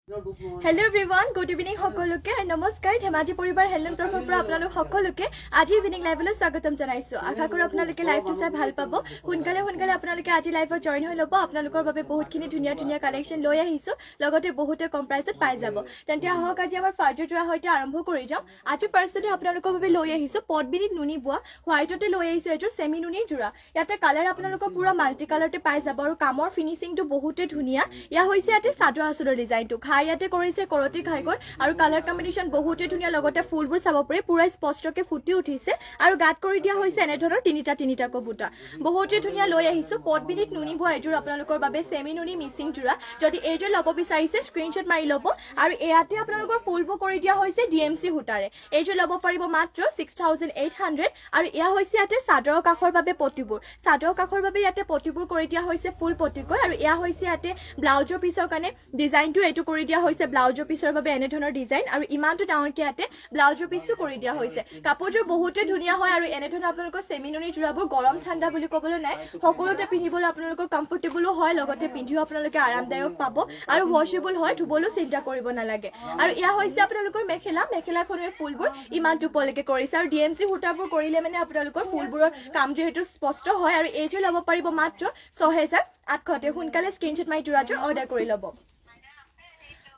Hello everyone, good evening সকলোকে নমস্কাৰ ধেমাজি পৰিবাৰ হেলন তৰফৰ পৰা আপোনালোক সকলোকে আজি ইভিনিং লাইভলৈ স্বাগতম জনাইছো আশা কৰো আপোনালোকে লাইভটো চাই ভাল পাব সোনকালে আপোনালোকে আজি লাইভত জয়েন হৈ ল'ব আপোনালোকৰ বাবে বহুতখিনি ধুনীয়া কালেকচন লৈ আহিছো লগতে বহুতে কম প্ৰাইচত পাই যাব তেন্তে আহক আজি আমাৰ ফাৰ্জাৰ যোৱা হয়তো আৰম্ভ কৰি যাম আজি ফাৰ্ষ্টতে আপোনালোকৰ বাবে লৈ আহিছো পটবিনিত নুনি বোৱা হোৱাইটতে লৈ আহিছো এটো সেমি নুনি জোৰা ইয়াতে কালাৰ আপোনালোকৰ পুৰা মাল্টি কালাৰতে পাই যাব আৰু কামৰ ফিনিশিংটো বহুতে ধুনীয়া ইয়া হৈছে ইয়াতে চাদৰ আঁচলৰ ডিজাইনটো ইয়াতে কৰিছে কৰতি খাইকৈ আৰু কালাৰ কম্বিনেশন বহুতে ধুনীয়া লগতে ফুলবোৰ চাব পাৰে পুৰা স্পষ্টকে ফুটি উঠিছে আৰু গাত কৰি দিয়া হৈছে এনে ধৰণৰ তিনিটা কবুটা বহুতে ধুনীয়া লৈ আহিছো পটবিনিত নুনি বোৱা এযোৰ আপোনালোকৰ বাবে সেমি নুনি মিচিং জোৰা যদি এযোৰ ল'ব বিচাৰিছে স্ক্ৰিনশ্বট মাৰি ল'ব আৰু ইয়াতে আপোনালোকৰ ফুলবোৰ কৰি দিয়া হৈছে ডিএমসি হুটাৰে এযোৰ ল'ব পাৰিব মাত্ৰ 6800 আৰু ইয়া হৈছে ইয়াতে চাদৰৰ কাখৰ বাবে পটিবোৰ চাদৰৰ কাখৰ বাবে ইয়াতে পটিবোৰ কৰি দিয়া হৈছে ফুল পটিকৈ আৰু ইয়া হৈছে ইয়াতে ব্লাউজৰ পিছৰ কাৰণে ডিজাইনটো এটো কৰি দিয়া হৈছে ব্লাউজৰ পিছৰ বাবে এনে ধৰণৰ ডিজাইন আৰু ইমানটো ডাঙৰকে ইয়াতে ব্লাউজৰ পিছটো কৰি দিয়া হৈছে কাপোৰযোৰ বহুতে ধুনীয়া হয় আৰু এনে ধৰণৰ আপোনালোকৰ সেমিনুনি জোৰাবোৰ গৰম ঠাণ্ডা বুলি ক'বলৈ নাই সকলোতে পিন্ধিবলৈ আপোনালোকৰ কমফৰ্টেবলো হয় লগতে পিন্ধিও আপোনালোকে আৰামদায়ক পাব আৰু ওয়াশেবল হয় ধুবলৈ চিন্তা কৰিব নালাগে আৰু ইয়া হৈছে আপোনালোকৰ মেখেলাখনৰ ফুলবোৰ ইমানটো পলকে কৰিছে আৰু ডিএমসি হুটাবোৰ কৰিলে মানে আপোনালোকৰ ফুলবোৰৰ কাম যেহেতু স্পষ্ট হয় আৰু এইযোৰ ল'ব পাৰিব মাত্ৰ 6800 সোনকালে স্ক্ৰিনশ্বট মাৰি জোৰাযোৰ অৰ্ডাৰ কৰি ল'ব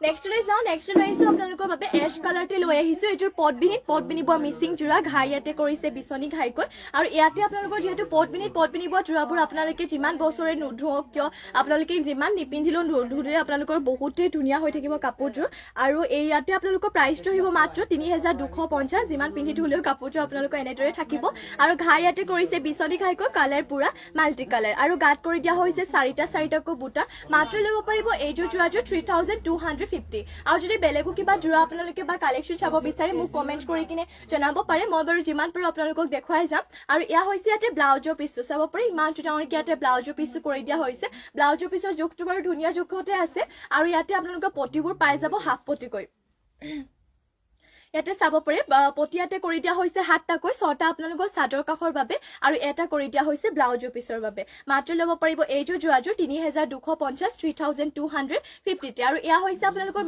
নেক্সট লৈ যাও নেক্সট লৈ আহিছো আপোনালোকৰ বাবে এশ কালাৰতে লৈ আহিছো এযোৰ পটবিনি বোৱা মিচিং জোৰা ঘাই ইয়াতে কৰিছে বিচনি ঘাইকৈ আৰু ইয়াতে আপোনালোকৰ যেহেতু পটবিনি বোৱা জোৰাবোৰ আপোনালোকে যিমান বছৰে নুধুওক কিয় আপোনালোকে যিমান নিপিন্ধিলেও নুধুলে আপোনালোকৰ বহুতে ধুনীয়া হৈ থাকিব কাপোৰযোৰ আৰু এই ইয়াতে আপোনালোকৰ প্ৰাইচটো আহিব মাত্ৰ 3250 যিমান পিন্ধি ধুলেও কাপোৰযোৰ আপোনালোকৰ এনেদৰে থাকিব আৰু ঘাই ইয়াতে কৰিছে বিচনি ঘাইকৈ কালাৰ পুৰা মাল্টি কালাৰ আৰু গাত কৰি দিয়া হৈছে চাৰিটাকৈ বুটা মাত্ৰ ল'ব পাৰিব এইযোৰ জোৰাযোৰ 3250 আৰু যদি বেলেগো কিবা জোৰা আপোনালোকে বা কালেকচন চাব বিচাৰে মোক কমেন্ট কৰি কিনে জনাব পাৰে মই বাৰু যিমান পাৰো আপোনালোকক দেখুৱাই যাম আৰু ইয়া হৈছে ইয়াতে ব্লাউজৰ পিছটো চাব পাৰে ইমান ডাঙৰকৈ ইয়াতে ব্লাউজৰ পিছটো কৰি দিয়া হৈছে ব্লাউজৰ পিছৰ জোখটো বাৰু ধুনীয়া জোখতে আছে আৰু ইয়াতে আপোনালোকে পটিবোৰ পাই যাব হাফ পটিকৈ ইয়াতে চাব পাৰে পটিয়াতে কৰি দিয়া হৈছে 7টাকৈ 6টা আপোনালোকৰ চাদৰ কাখৰ বাবে আৰু এটা কৰি দিয়া হৈছে ব্লাউজৰ পিছৰ বাবে মাত্ৰ ল'ব পাৰিব এইযোৰ জোৰাযোৰ 3250 3250 আৰু ইয়া হৈছে আপোনালোকৰ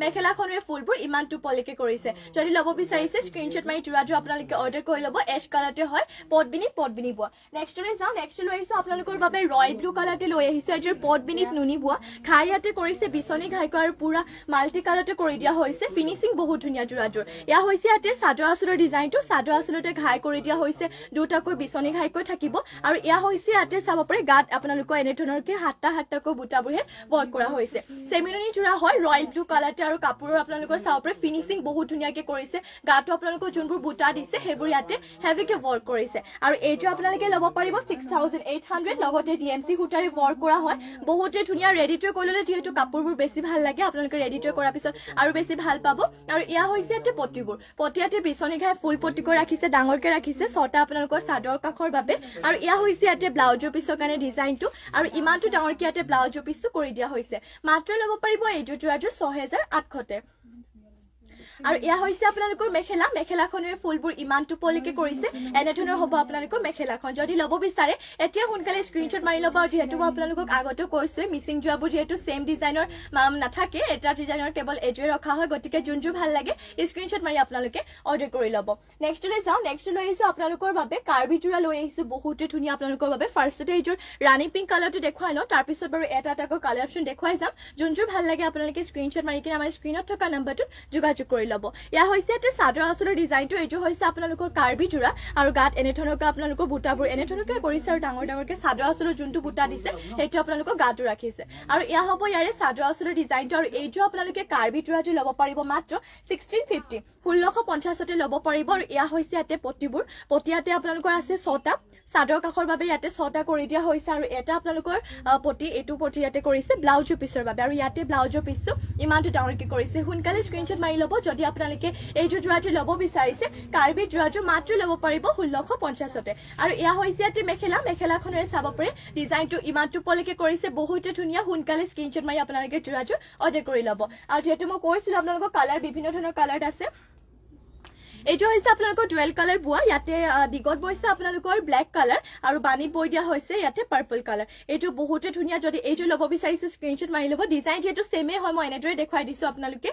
মেখেলাখনৰ ফুলবোৰ ইমানটো পলকে কৰিছে যদি ল'ব বিচাৰিছে স্ক্ৰিনশ্বট মাৰি জোৰাযোৰ আপোনালোকে অৰ্ডাৰ কৰি ল'ব এশ কালাৰতে হয় পটবিনি বোৱা নেক্সট লৈ যাও নেক্সট লৈ আহিছো আপোনালোকৰ বাবে ৰয়েল ব্লু কালাৰতে লৈ আহিছো এযোৰ পটবিনিত নুনি বোৱা ঘাই ইয়াতে কৰিছে বিচনি ঘাইকৈ আৰু পুৰা মাল্টি কালাৰতে কৰি দিয়া হৈছে ফিনিশিং বহুত ধুনীয়া জোৰা ইয়া হৈছে ইয়াতে চাদৰ আঁচলৰ ডিজাইনটো চাদৰ আঁচলতে ঘাই কৰি দিয়া হৈছে দুটাকৈ বিচনি ঘাইকৈ থাকিব আৰু ইয়া হৈছে ইয়াতে চাব পাৰে গাত আপোনালোকৰ এনে ধৰণৰকে হাতটাকৈ বুটাবোৰে ৱৰ্ক কৰা হৈছে সেমিনুনি জোৰা হয় ৰয়েল ব্লু কালাৰতে আৰু কাপোৰৰ আপোনালোকৰ চাব পাৰে ফিনিশিং বহুত ধুনীয়াকে কৰিছে গাটো আপোনালোকৰ যোনবোৰ বুটা দিছে সেইবোৰ ইয়াতে হেভিকে ৱৰ্ক কৰিছে আৰু এইটো আপোনালোকে ল'ব পাৰিব 6800 লগতে ডিএমসি হুটাৰে ৱৰ্ক কৰা হয় বহুতে ধুনীয়া ৰেডি টু কৰিলে যিহেতু কাপোৰবোৰ বেছি ভাল লাগে আপোনালোকে ৰেডি টু কৰাৰ পিছত আৰু বেছি ভাল পাব আৰু ইয়া হৈছে পটিয়াতে বিচনি ঘাই ফুল পটিকৈ ৰাখিছে ডাঙৰকে ৰাখিছে 6টা আপোনালোকৰ চাদৰ কাখৰ বাবে আৰু ইয়া হৈছে ইয়াতে ব্লাউজৰ পিছৰ কাৰণে ডিজাইনটো আৰু ইমানটো ডাঙৰকে ইয়াতে ব্লাউজৰ পিছটো কৰি দিয়া হৈছে মাত্ৰ ল'ব পাৰিব এইযোৰ জোৰাযোৰ 6800 আৰু ইয়া হৈছে আপোনালোকৰ মেখেলাখনৰ ফুলবোৰ ইমানটো পলকে কৰিছে এনে ধৰণৰ হ'ব আপোনালোকৰ মেখেলাখন যদি ল'ব বিচাৰে এতিয়া সোনকালে স্ক্ৰিনশ্বট মাৰি ল'ব যেহেতু মই আপোনালোকক আগতে কৈছো মিচিং জোৰাবোৰ যেহেতু সেম ডিজাইনৰ নাথাকে এটা ডিজাইনৰ কেৱল এযোৰে ৰখা হয় গতিকে যোনযোৰ ভাল লাগে স্ক্ৰিনশ্বট মাৰি আপোনালোকে অৰ্ডাৰ কৰি ল'ব নেক্সট লৈ যাও নেক্সট লৈ আহিছো আপোনালোকৰ বাবে কাৰ্বি জোৰা লৈ আহিছো বহুতে ধুনীয়া আপোনালোকৰ বাবে ফাৰ্ষ্টতে এইযোৰ ৰাণী পিংক কালাৰটো দেখুৱাই লওঁ তাৰ পিছত বাৰু এটাকৈ কালাৰ অপচন দেখুৱাই যাম যোনযোৰ ভাল লাগে আপোনালোকে স্ক্ৰিনশ্বট মাৰি কিনে আমাৰ স্ক্ৰিনত থকা নম্বৰটোত যোগাযোগ কৰি ল'ব ইয়া হৈছে এটা চাদৰ আঁচলৰ ডিজাইনটো এইটো হৈছে আপোনালোকৰ কাৰ্বি জোৰা আৰু গাত এনে ধৰণৰকৈ আপোনালোকৰ বুটাবোৰ এনে ধৰণৰকৈ কৰিছে আৰু ডাঙৰকে চাদৰ আঁচলৰ যোনটো বুটা দিছে সেইটো আপোনালোকৰ গাটো ৰাখিছে আৰু ইয়া হ'ব ইয়াৰে চাদৰ আঁচলৰ ডিজাইনটো আৰু এইটো আপোনালোকে কাৰ্বি জোৰাটো ল'ব পাৰিব মাত্ৰ 1650 1650 ল'ব পাৰিব আৰু ইয়া হৈছে ইয়াতে পটিয়াতে আপোনালোকৰ আছে 6টা চাদৰ কাখৰ বাবে ইয়াতে 6টা কৰি দিয়া হৈছে আৰু এটা আপোনালোকৰ এইটো পটি ইয়াতে কৰিছে ব্লাউজৰ পিছৰ বাবে আৰু ইয়াতে ব্লাউজৰ পিছটো ইমানটো ডাঙৰকে কৰিছে সোনকালে স্ক্ৰিনশ্বট মাৰি ল'ব যদি আপোনালোকে এইটো জোৰাটো ল'ব বিচাৰিছে কাৰ্বি জোৰাটো মাত্ৰ ল'ব পাৰিব 1650 আৰু ইয়া হৈছে ইয়াতে মেখেলাখনৰে চাব পাৰে ডিজাইনটো ইমানটো পলকে কৰিছে বহুতে ধুনীয়া সোনকালে স্ক্ৰিনশ্বট মাৰি আপোনালোকে জোৰাটো অৰ্ডাৰ কৰি ল'ব আৰু যেহেতু মই কৈছিলো আপোনালোকৰ কালাৰ বিভিন্ন ধৰণৰ কালাৰ আছে এইটো হৈছে আপোনালোকৰ ডুৱেল কালাৰ বোৱা ইয়াতে দিগত বৈছে আপোনালোকৰ ব্লেক কালাৰ আৰু বাণীত বৈ দিয়া হৈছে ইয়াতে পাৰ্পল কালাৰ এইটো বহুতে ধুনীয়া যদি এইটো ল'ব বিচাৰিছে স্ক্ৰীনশ্বট মাৰি ল'ব ডিজাইন যিহেতু সেমে হয় মই এনেদৰে দেখুৱাই দিছো আপোনালোকে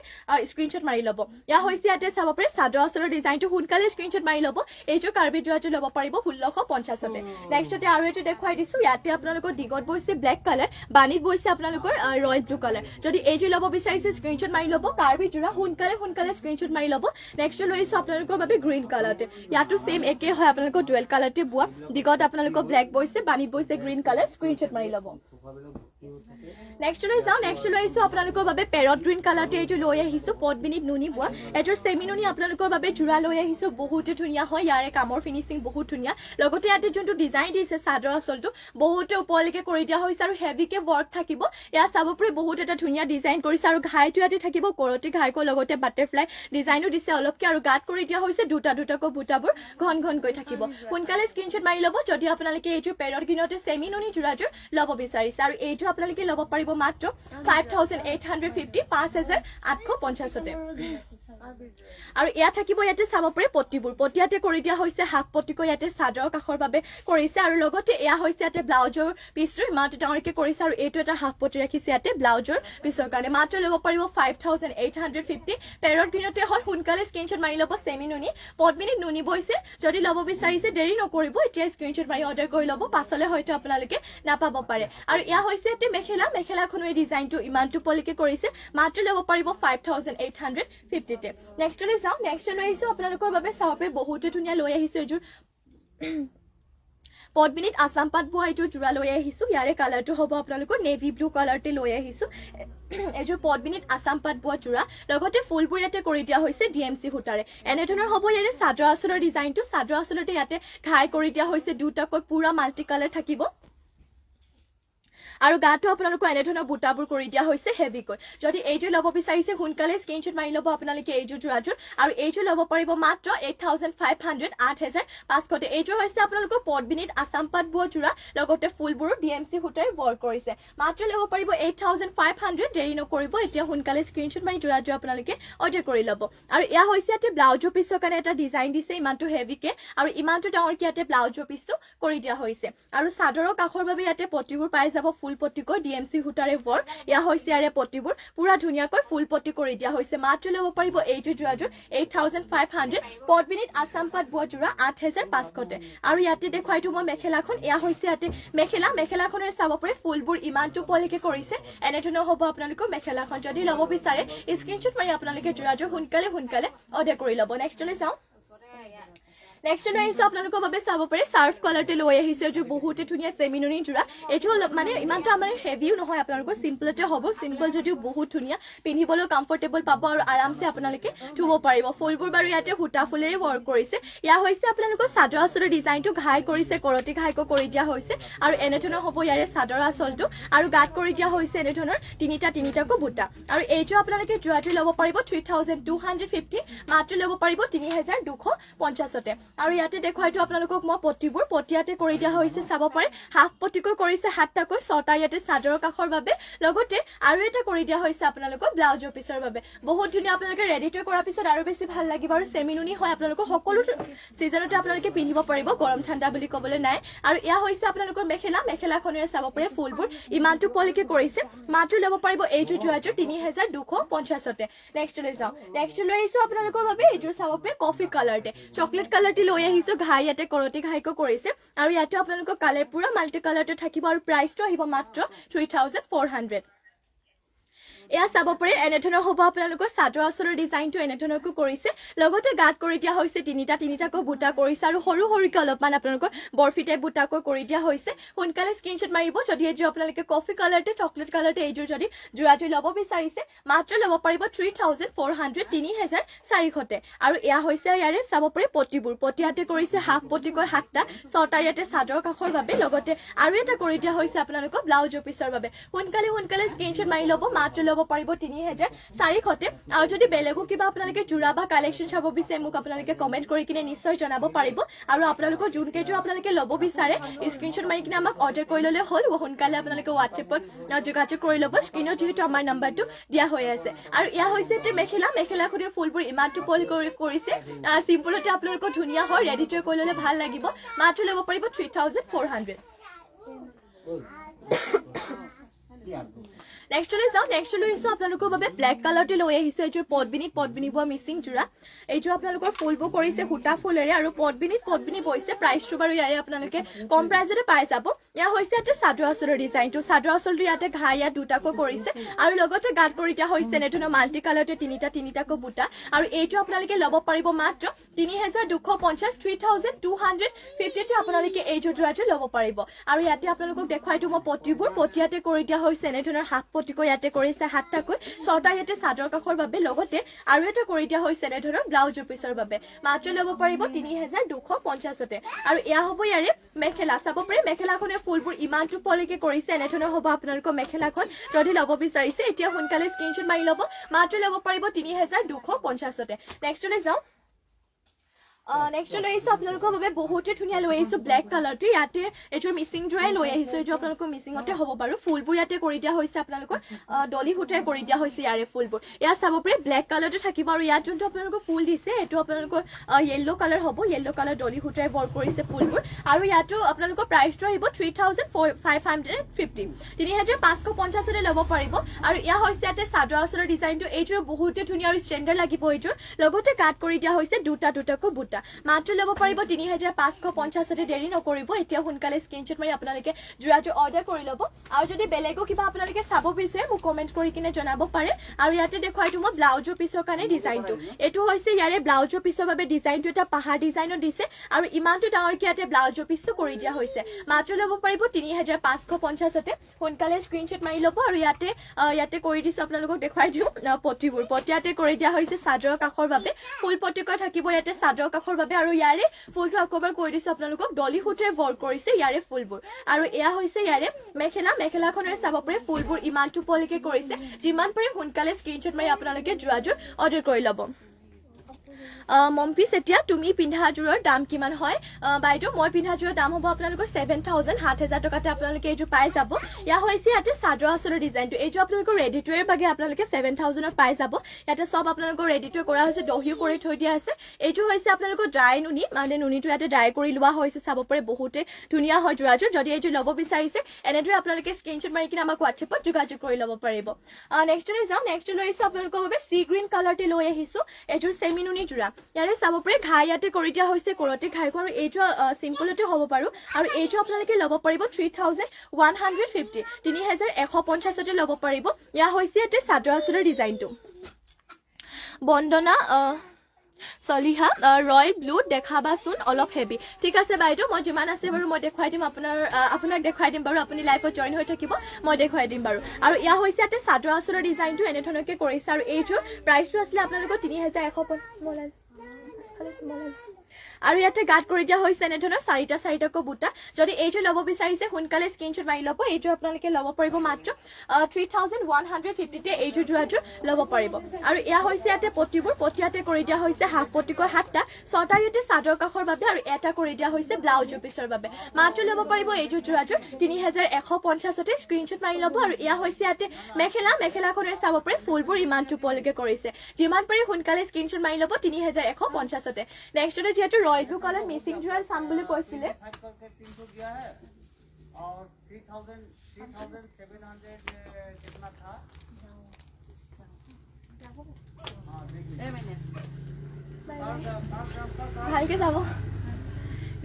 স্ক্ৰীনশ্বট মাৰি ল'ব ইয়া হৈছে ইয়াতে চাব পাৰে চাদৰ আচলৰ ডিজাইনটো সোনকালে স্ক্ৰীনশ্বট মাৰি ল'ব এইটো কাৰ্বি যোৱাটো ল'ব পাৰিব 1650তে নেক্সটতে আৰু এইটো দেখুৱাই দিছো ইয়াতে আপোনালোকৰ দিগত বৈছে ব্লেক কালাৰ বাণীত বৈছে আপোনালোকৰ ৰয়েল ব্লু কালাৰ যদি এইটো ল'ব বিচাৰিছে স্ক্ৰীনশ্বট মাৰি ল'ব কাৰ্বি যোৰা সোনকালে স্ক্ৰীনশ্বট মাৰি ল'ব নেক্সট লৈছো আপোনালোকৰ বাবে গ্ৰীণ কালাৰতে ইয়াতো সেম একে হয় আপোনালোকৰ ডুৱেল কালাৰতে বোৱা দিগত আপোনালোকৰ ব্লেক বৈছে বাণীত বৈছে গ্ৰীণ কালাৰ স্ক্ৰীনশ্বট মাৰি ল'ব নেক্সট লৈ যাওঁ নেক্সট লৈ আহিছো আপোনালোকৰ বাবে পেৰট গ্ৰীণ কালাৰতে এইটো লৈ আহিছো পদ্মিনীত নুনি বোৱা এটোৰ সেমি নুনি আপোনালোকৰ বাবে জোৰা লৈ আহিছো বহুতে ধুনীয়া হয় ইয়াৰে কামৰ ফিনিচিং বহুত ধুনীয়া লগতে ইয়াতে যোনটো ডিজাইন দিছে চাদৰ আচলটো বহুতে ওপৰলৈকে কৰি দিয়া হৈছে আৰু হেভিকে ৱৰ্ক থাকিব ইয়া চাব পাৰে বহুত এটা ধুনীয়া ডিজাইন কৰিছে আৰু ঘাইটো ইয়াতে থাকিব কৰতি ঘাইকো লগতে বাটাৰফ্লাই ডিজাইনো দিছে অলপকে আৰু গাত কৰি দিয়া হৈছে দুটাকৈ বুটাবোৰ ঘনকৈ থাকিব সোনকালে স্ক্ৰীনশ্বট মাৰি ল'ব যদি আপোনালোকে এইটো পেৰট গ্ৰীণতে সেমি নুনি জোৰাযোৰ ল'ব বিচাৰিছে আৰু এইটো আপোনালোকে ল'ব পাৰিব মাত্ৰ 5850 5850তে আৰু ইয়া থাকিব ইয়াতে চাব পাৰে পট্টিবোৰ পটিয়াতে কৰি দিয়া হৈছে হাফ পট্টিকৈ ইয়াতে চাদৰ কাষৰ বাবে কৰিছে আৰু লগতে এয়া হৈছে ইয়াতে ব্লাউজৰ পিছটো ইমান ডাঙৰকে কৰিছে আৰু এইটো এটা হাফ পট্টি ৰাখিছে ইয়াতে ব্লাউজৰ পিছৰ কাৰণে মাত্ৰ ল'ব পাৰিব 5850 পেৰট গ্ৰীণতে হয় সোনকালে স্ক্ৰীনশ্বট মাৰি ল'ব সেমি নুনি পদ্মিনীত নুনি বৈছে যদি ল'ব বিচাৰিছে দেৰি নকৰিব এতিয়া স্ক্ৰীনশ্বট মাৰি অৰ্ডাৰ কৰি ল'ব পাছলে হয়তো আপোনালোকে নাপাব পাৰে আৰু ইয়া হৈছে ইয়াতে মেখেলাখনৰ ডিজাইনটো ইমানটো পলিকে কৰিছে মাত্ৰ ল'ব পাৰিব 5850তে নেক্সটলৈ যাওঁ নেক্সট লৈ আহিছো আপোনালোকৰ বাবে চাব পাৰে বহুতে ধুনীয়া লৈ আহিছো এইযোৰ পদ্মিনীত আসাম পাট বোৱা এইটো জোৰা লৈ আহিছো ইয়াৰে কালাৰটো হ'ব আপোনালোকৰ নেভি ব্লু কালাৰতে লৈ আহিছো এইযোৰ পদ্মিনীত আসাম পাট বোৱা জোৰা লগতে ফুলবোৰ ইয়াতে কৰি দিয়া হৈছে ডিএমচি সূতাৰে এনেধৰণৰ হ'ব ইয়াৰে চাদৰ আচলৰ ডিজাইনটো চাদৰ আচলতে ইয়াতে ঘাই কৰি দিয়া হৈছে দুটাকৈ পুৰা মাল্টি কালাৰ থাকিব আৰু গাটো আপোনালোকৰ এনেধৰণৰ বুটাবোৰ কৰি দিয়া হৈছে হেভিকৈ যদি এইযোৰ ল'ব বিচাৰিছে সোনকালে স্ক্ৰীনশ্বট মাৰি ল'ব আপোনালোকে এইযোৰ জোৰাযোৰ আৰু এইযোৰ ল'ব পাৰিব মাত্ৰ 8500 8500তে এইযোৰ হৈছে আপোনালোকৰ পদ্মিনীত আসাম পাট বোৱা জোৰা লগতে ফুলবোৰো ডিএমচি সূতাৰে ৱৰ্ক কৰিছে মাত্ৰ ল'ব পাৰিব 8500 দেৰি নকৰিব এতিয়া সোনকালে স্ক্ৰীনশ্বট মাৰি জোৰাযোৰ আপোনালোকে অৰ্ডাৰ কৰি ল'ব আৰু এয়া হৈছে ইয়াতে ব্লাউজৰ পিছৰ কাৰণে এটা ডিজাইন দিছে ইমানটো হেভিকে আৰু ইমানটো ডাঙৰকে ইয়াতে ব্লাউজৰ পিছটো কৰি দিয়া হৈছে আৰু চাদৰৰ কাষৰ বাবে ইয়াতে পট্টিবোৰ পাই যাব ফুল পট্টিকৈ ডিএমচি সূতাৰে ৱৰ্ক ইয়া হৈছে ইয়াৰে পট্টিবোৰ পুৰা ধুনীয়াকৈ ফুল পট্টি কৰি দিয়া হৈছে মাত্ৰ ল'ব পাৰিব এইটো জোৰাযোৰ 8500 পদ্মিনীত আসাম পাট বোৱা জোৰা 8500তে আৰু ইয়াতে দেখুৱাইটো মই মেখেলাখন এয়া হৈছে ইয়াতে মেখেলাখনৰ চাব পাৰে ফুলবোৰ ইমানটো পলিকে কৰিছে এনেধৰণৰ হ'ব আপোনালোকৰ মেখেলাখন যদি ল'ব বিচাৰে স্ক্ৰীনশ্বট মাৰি আপোনালোকে জোৰাযোৰ সোনকালে অৰ্ডাৰ কৰি ল'ব নেক্সটলৈ চাওঁ নেক্সট লৈ আহিছো আপোনালোকৰ বাবে চাব পাৰে সাৰ্ফ কালাৰতে লৈ আহিছো এইটো বহুতে ধুনীয়া সেমি নুনি জোৰা এইটো মানে ইমানটা আমাৰ হেভিও নহয় আপোনালোকৰ সিম্পলতে হ'ব সিম্পল যদিও বহুত ধুনীয়া পিন্ধিবলৈ কমফৰ্টেবল পাব আৰু আৰামছে আপোনালোকে ধুব পাৰিব ফুলবোৰ বাৰু ইয়াতে সূতা ফুলেৰে ৱৰ্ক কৰিছে ইয়া হৈছে আপোনালোকৰ চাদৰ আচলৰ ডিজাইনটো ঘাই কৰিছে কৰতি ঘাইকো কৰি দিয়া হৈছে আৰু এনেধৰণৰ হ'ব ইয়াৰে চাদৰ আচলটো আৰু গাত কৰি দিয়া হৈছে এনেধৰণৰ তিনিটাকৈ বুটা আৰু এইটো আপোনালোকে জোৰাটো ল'ব পাৰিব 3250 মাত্ৰ ল'ব পাৰিব 3250তে আৰু ইয়াতে দেখুৱাইটো আপোনালোকক মই পট্টিবোৰ পটিয়াতে কৰি দিয়া হৈছে চাব পাৰে হাফ পট্টিকৈ কৰিছে হাতটাকৈ ছটা ইয়াতে চাদৰৰ কাষৰ বাবে লগতে আৰু এটা কৰি দিয়া হৈছে আপোনালোকক ব্লাউজৰ পিছৰ বাবে বহুত ধুনীয়া আপোনালোকে ৰেডি টু কৰাৰ পিছত আৰু বেছি ভাল লাগিব আৰু সেমিনুনি হয় আপোনালোকক সকলো সিজনতে আপোনালোকে পিন্ধিব পাৰিব গৰম ঠাণ্ডা বুলি ক'বলৈ নাই আৰু এয়া হৈছে আপোনালোকৰ মেখেলাখনেৰে চাব পাৰে ফুলবোৰ ইমানটো পলিকে কৰিছে মাত্ৰ ল'ব পাৰিব এইটো জোৰাযোৰ 3250তে নেক্সট লৈ যাওঁ নেক্সট লৈ আহিছো আপোনালোকৰ বাবে এইযোৰ চাব পাৰে কফি কালাৰতে চকলেট কালাৰ লৈ আহিছো ঘাই ইয়াতে কৰতি ঘাইকো কৰিছে আৰু ইয়াতে আপোনালোকৰ কালাৰ পুৰা মাল্টি কালাৰতে থাকিব আৰু প্ৰাইসটো আহিব মাত্ৰ 3400 এয়া চাব পাৰে এনেধৰণৰ হ'ব আপোনালোকৰ চাদৰ আচলৰ ডিজাইনটো এনেধৰণৰকৈ কৰিছে লগতে গাত কৰি দিয়া হৈছে তিনিটাকৈ বুটা কৰিছে আৰু সৰুকে অলপমান আপোনালোকৰ বৰফিতে বুটাকৈ কৰি দিয়া হৈছে সোনকালে স্ক্ৰীনশ্বট মাৰিব যদি এইযোৰ আপোনালোকে কফি কালাৰতে চকলেট কালাৰতে এইযোৰ যদি জোৰাটো ল'ব বিচাৰিছে মাত্ৰ ল'ব পাৰিব 3400 আৰু এয়া হৈছে ইয়াৰে চাব পাৰে পট্টিবোৰ পটিয়াতে কৰিছে হাফ পট্টিকৈ হাতটা ছটা ইয়াতে চাদৰ কাষৰ বাবে লগতে আৰু এটা কৰি দিয়া হৈছে আপোনালোকৰ ব্লাউজৰ পিছৰ বাবে সোনকালে স্ক্ৰীনশ্বট মাৰি ল'ব মাত্ৰ ল'ব ল'ব পাৰিব 3400 আৰু যদি বেলেগো কিবা আপোনালোকে জোৰা বা কালেকশ্যন চাব বিচাৰে মোক আপোনালোকে কমেণ্ট কৰি কিনে নিশ্চয় জনাব পাৰিব আৰু আপোনালোকৰ যোন কেইযোৰ আপোনালোকে ল'ব বিচাৰে স্ক্ৰীনশ্বট মাৰি কিনে আমাক অৰ্ডাৰ কৰি ল'লে হ'ল সোনকালে আপোনালোকে হোৱাটছএপত যোগাযোগ কৰি ল'ব স্ক্ৰীনত যিহেতু আমাৰ নাম্বাৰটো দিয়া হৈ আছে আৰু এয়া হৈছে এটি মেখেলাখনৰ ফুলবোৰ ইমান টুপল কৰিছে চিম্পলতে আপোনালোকৰ ধুনীয়া হয় ৰেডি টু কৰি ল'লে ভাল লাগিব মাত্ৰ ল'ব পাৰিব 3400 নেক্সট লৈ যাওঁ নেক্সট লৈ আহিছোঁ আপোনালোকৰ বাবে ব্লেক কালাৰতে লৈ আহিছোঁ এইযোৰ পদ্মিনী বোৱা মিচিং যোৰা এইযোৰ আপোনালোকৰ ফুলবোৰ কৰিছে সূতা ফুলেৰে আৰু পদ্মিনী বৈছে প্ৰাইচটো বাৰু ইয়াৰে আপোনালোকে কম প্ৰাইচতে পাই যাব এয়া হৈছে ইয়াতে চাদৰ আঁচলৰ ডিজাইনটো চাদৰ আঁচলটো ইয়াতে ঘাই ইয়াত দুটাকৈ কৰিছে আৰু লগতে গাঁত কৰি দিয়া হৈছে এনেধৰণৰ মাল্টি কালাৰতে তিনিটাকৈ বুটা আৰু এইটো আপোনালোকে ল'ব পাৰিব মাত্ৰ 3250 3250 আপোনালোকে এইযোৰ যোৰাটো ল'ব পাৰিব আৰু ইয়াতে আপোনালোকক দেখুৱাই দিওঁ মই পটিবোৰ পটিয়াতে কৰি দিয়া হৈছে এনেধৰণৰ হাফ পটিকৈ ইয়াতে কৰিছে 7টাকৈ 6টা ইয়াতে চাদৰ কাষৰ বাবে লগতে আৰু এটা কৰি দিয়া হৈছে এনেধৰণৰ ব্লাউজ পিছৰ বাবে মাত্ৰ ল'ব পাৰিব 3250 আৰু এয়া হ'ব ইয়াৰে মেখেলা চাব পাৰে মেখেলাখনে ফুলবোৰ ইমান টুপলৈকে কৰিছে এনেধৰণৰ হ'ব আপোনালোকৰ মেখেলাখন যদি ল'ব বিচাৰিছে এতিয়া সোনকালে স্ক্ৰীনশ্বট মাৰি ল'ব মাত্ৰ ল'ব পাৰিব 3250 নেক্সটলৈ যাওঁ নেক্সট লৈ আহিছোঁ আপোনালোকৰ বাবে বহুতে ধুনীয়া লৈ আহিছোঁ ব্লেক কালাৰটো ইয়াতে এইযোৰ মিচিং যোৰাই লৈ আহিছোঁ এইযোৰ আপোনালোকৰ মিচিঙতে হ'ব বাৰু ফুলবোৰ ইয়াতে কৰি দিয়া হৈছে আপোনালোকৰ ডলি সূতাই কৰি দিয়া হৈছে ইয়াৰে ফুলবোৰ ইয়াত চাব পাৰে ব্লেক কালাৰটো থাকিব আৰু ইয়াত যোনটো আপোনালোকৰ ফুল দিছে এইটো আপোনালোকৰ য়েল্ল' কালাৰ হ'ব য়েল্ল' কালাৰ ডলি সূতাই ৱৰ্ক কৰিছে ফুলবোৰ আৰু ইয়াতো আপোনালোকৰ প্ৰাইচটো আহিব 3550 3550 ল'ব পাৰিব আৰু এয়া হৈছে ইয়াতে চাদৰ আঁচলৰ ডিজাইনটো এইযোৰ বহুতে ধুনীয়া আৰু ষ্টেণ্ডাৰ্ড লাগিব এইযোৰ লগতে কাট কৰি দিয়া হৈছে দুটাকৈ বুটা মাত্ৰ ল'ব পাৰিব 3550 দেৰি নকৰিব এতিয়া সোনকালে স্ক্ৰীনশ্বট মাৰি আপোনালোকে যোৰাটো অৰ্ডাৰ কৰি ল'ব আৰু যদি বেলেগো কিবা আপোনালোকে চাব বিচাৰে মোক কমেণ্ট কৰি কিনে জনাব পাৰে আৰু ইয়াতে দেখুৱাই দিওঁ মই ব্লাউজৰ পিছৰ কাৰণে ডিজাইনটো এইটো হৈছে ইয়াৰে ব্লাউজৰ পিছৰ বাবে ডিজাইনটো এটা পাহাৰ ডিজাইনত দিছে আৰু ইমানটো ডাঙৰকৈ ইয়াতে ব্লাউজৰ পিছটো কৰি দিয়া হৈছে মাত্ৰ ল'ব পাৰিব 3550 সোনকালে স্ক্ৰীনশ্বট মাৰি ল'ব আৰু ইয়াতে কৰি দিছোঁ আপোনালোকক দেখুৱাই দিওঁ পটিবোৰ পটিয়াতে কৰি দিয়া হৈছে চাদৰ কাষৰ বাবে ফুল পটিকৈ থাকিব ইয়াতে চাদৰ কাষৰ বাবে আৰু ইয়াৰে ফুলটো আকবাৰ কৈ দিছোঁ আপোনালোকক ডলি সূতাৰে ৱৰ্ক কৰিছে ইয়াৰে ফুলবোৰ আৰু এয়া হৈছে ইয়াৰে মেখেলাখনেৰে চাব পাৰে ফুলবোৰ ইমান টুপলৈকে কৰিছে যিমান পাৰে সোনকালে স্ক্ৰীনশ্বট মাৰি আপোনালোকে যোৰাযোৰ অৰ্ডাৰ কৰি ল'ব মম্পিছ এতিয়া তুমি পিন্ধা যোৰৰ দাম কিমান হয় বাইদেউ মই পিন্ধা যোৰৰ দাম হ'ব আপোনালোকৰ 7000 টকাতে আপোনালোকে এইযোৰ পাই যাব ইয়া হৈছে ইয়াতে চাদৰ আঁচলৰ ডিজাইনটো এইযোৰ আপোনালোকৰ ৰেডি টু এৰ বাগে আপোনালোকে 7000ত পাই যাব ইয়াতে সব আপোনালোকৰ ৰেডি টু কৰা হৈছে দহিও কৰি থৈ দিয়া আছে এইটো হৈছে আপোনালোকৰ ড্ৰাই নুনি মানে নুনিটো ইয়াতে ড্ৰাই কৰি লোৱা হৈছে চাব পাৰে বহুতে ধুনীয়া হয় যোৰাযোৰ যদি এইযোৰ ল'ব বিচাৰিছে এনেদৰে আপোনালোকে স্ক্ৰীনশ্বট মাৰি কিনে আমাক হোৱাটছএপত যোগাযোগ কৰি ল'ব পাৰিব নেক্সটলৈ যাওঁ নেক্সট লৈ আহিছোঁ আপোনালোকৰ বাবে সি গ্ৰীণ কালাৰতে লৈ আহিছোঁ এইযোৰ চেমি নুনি যোৰা ইয়াৰে চাব পাৰে ঘাই ইয়াতে কৰি দিয়া হৈছে কৰতে ঘাই আৰু এইটো চিম্পলতে হ'ব পাৰো আৰু এইটো আপোনালোকে ল'ব পাৰিব 3150 3150 ল'ব পাৰিব ইয়া হৈছে ইয়াতে চাদৰ আঁচলৰ ডিজাইনটো বন্দনা চলিহা ৰয়েল ব্লু দেখাবাচোন অলপ হেভি ঠিক আছে বাইদেউ মই যিমান আছে বাৰু মই দেখুৱাই দিম আপোনাক দেখুৱাই দিম বাৰু আপুনি লাইভত জইন হৈ থাকিব মই দেখুৱাই দিম বাৰু আৰু ইয়া হৈছে ইয়াতে চাদৰ আঁচলৰ ডিজাইনটো এনেধৰণকে কৰিছে আৰু এইযোৰ প্ৰাইচটো আছিলে আপোনালোকৰ 3150 আৰু ইয়াতে গাঁত কৰি দিয়া হৈছে এনেধৰণৰ চাৰিটাকৈ বুটা যদি এইযোৰ ল'ব বিচাৰিছে সোনকালে স্ক্ৰীনশ্বট মাৰি ল'ব এইযোৰ আপোনালোকে ল'ব পাৰিব মাত্ৰ 3150 এইযোৰ যোৰাযোৰ ল'ব পাৰিব আৰু এয়া হৈছে ইয়াতে পটিবোৰ পটিয়াতে কৰি দিয়া হৈছে হাফ পটিকৈ 7টা 6টা ইয়াতে চাদৰ কাষৰ বাবে আৰু এটা কৰি দিয়া হৈছে ব্লাউজৰ পিছৰ বাবে মাত্ৰ ল'ব পাৰিব এইযোৰ যোৰাযোৰ 3150 স্ক্ৰীনশ্বট মাৰি ল'ব আৰু এয়া হৈছে ইয়াতে মেখেলাখনেৰে চাব পাৰে ফুলবোৰ ইমান টুপলৈকে কৰিছে যিমান পাৰি সোনকালে স্ক্ৰীনশ্বট মাৰি ল'ব 3150 নেক্সটতে যিহেতু रॉयल ब्लू कलर मिसिंग जुएल साम बोले কৈছিলে और 3700 कितना था ভালকে যাব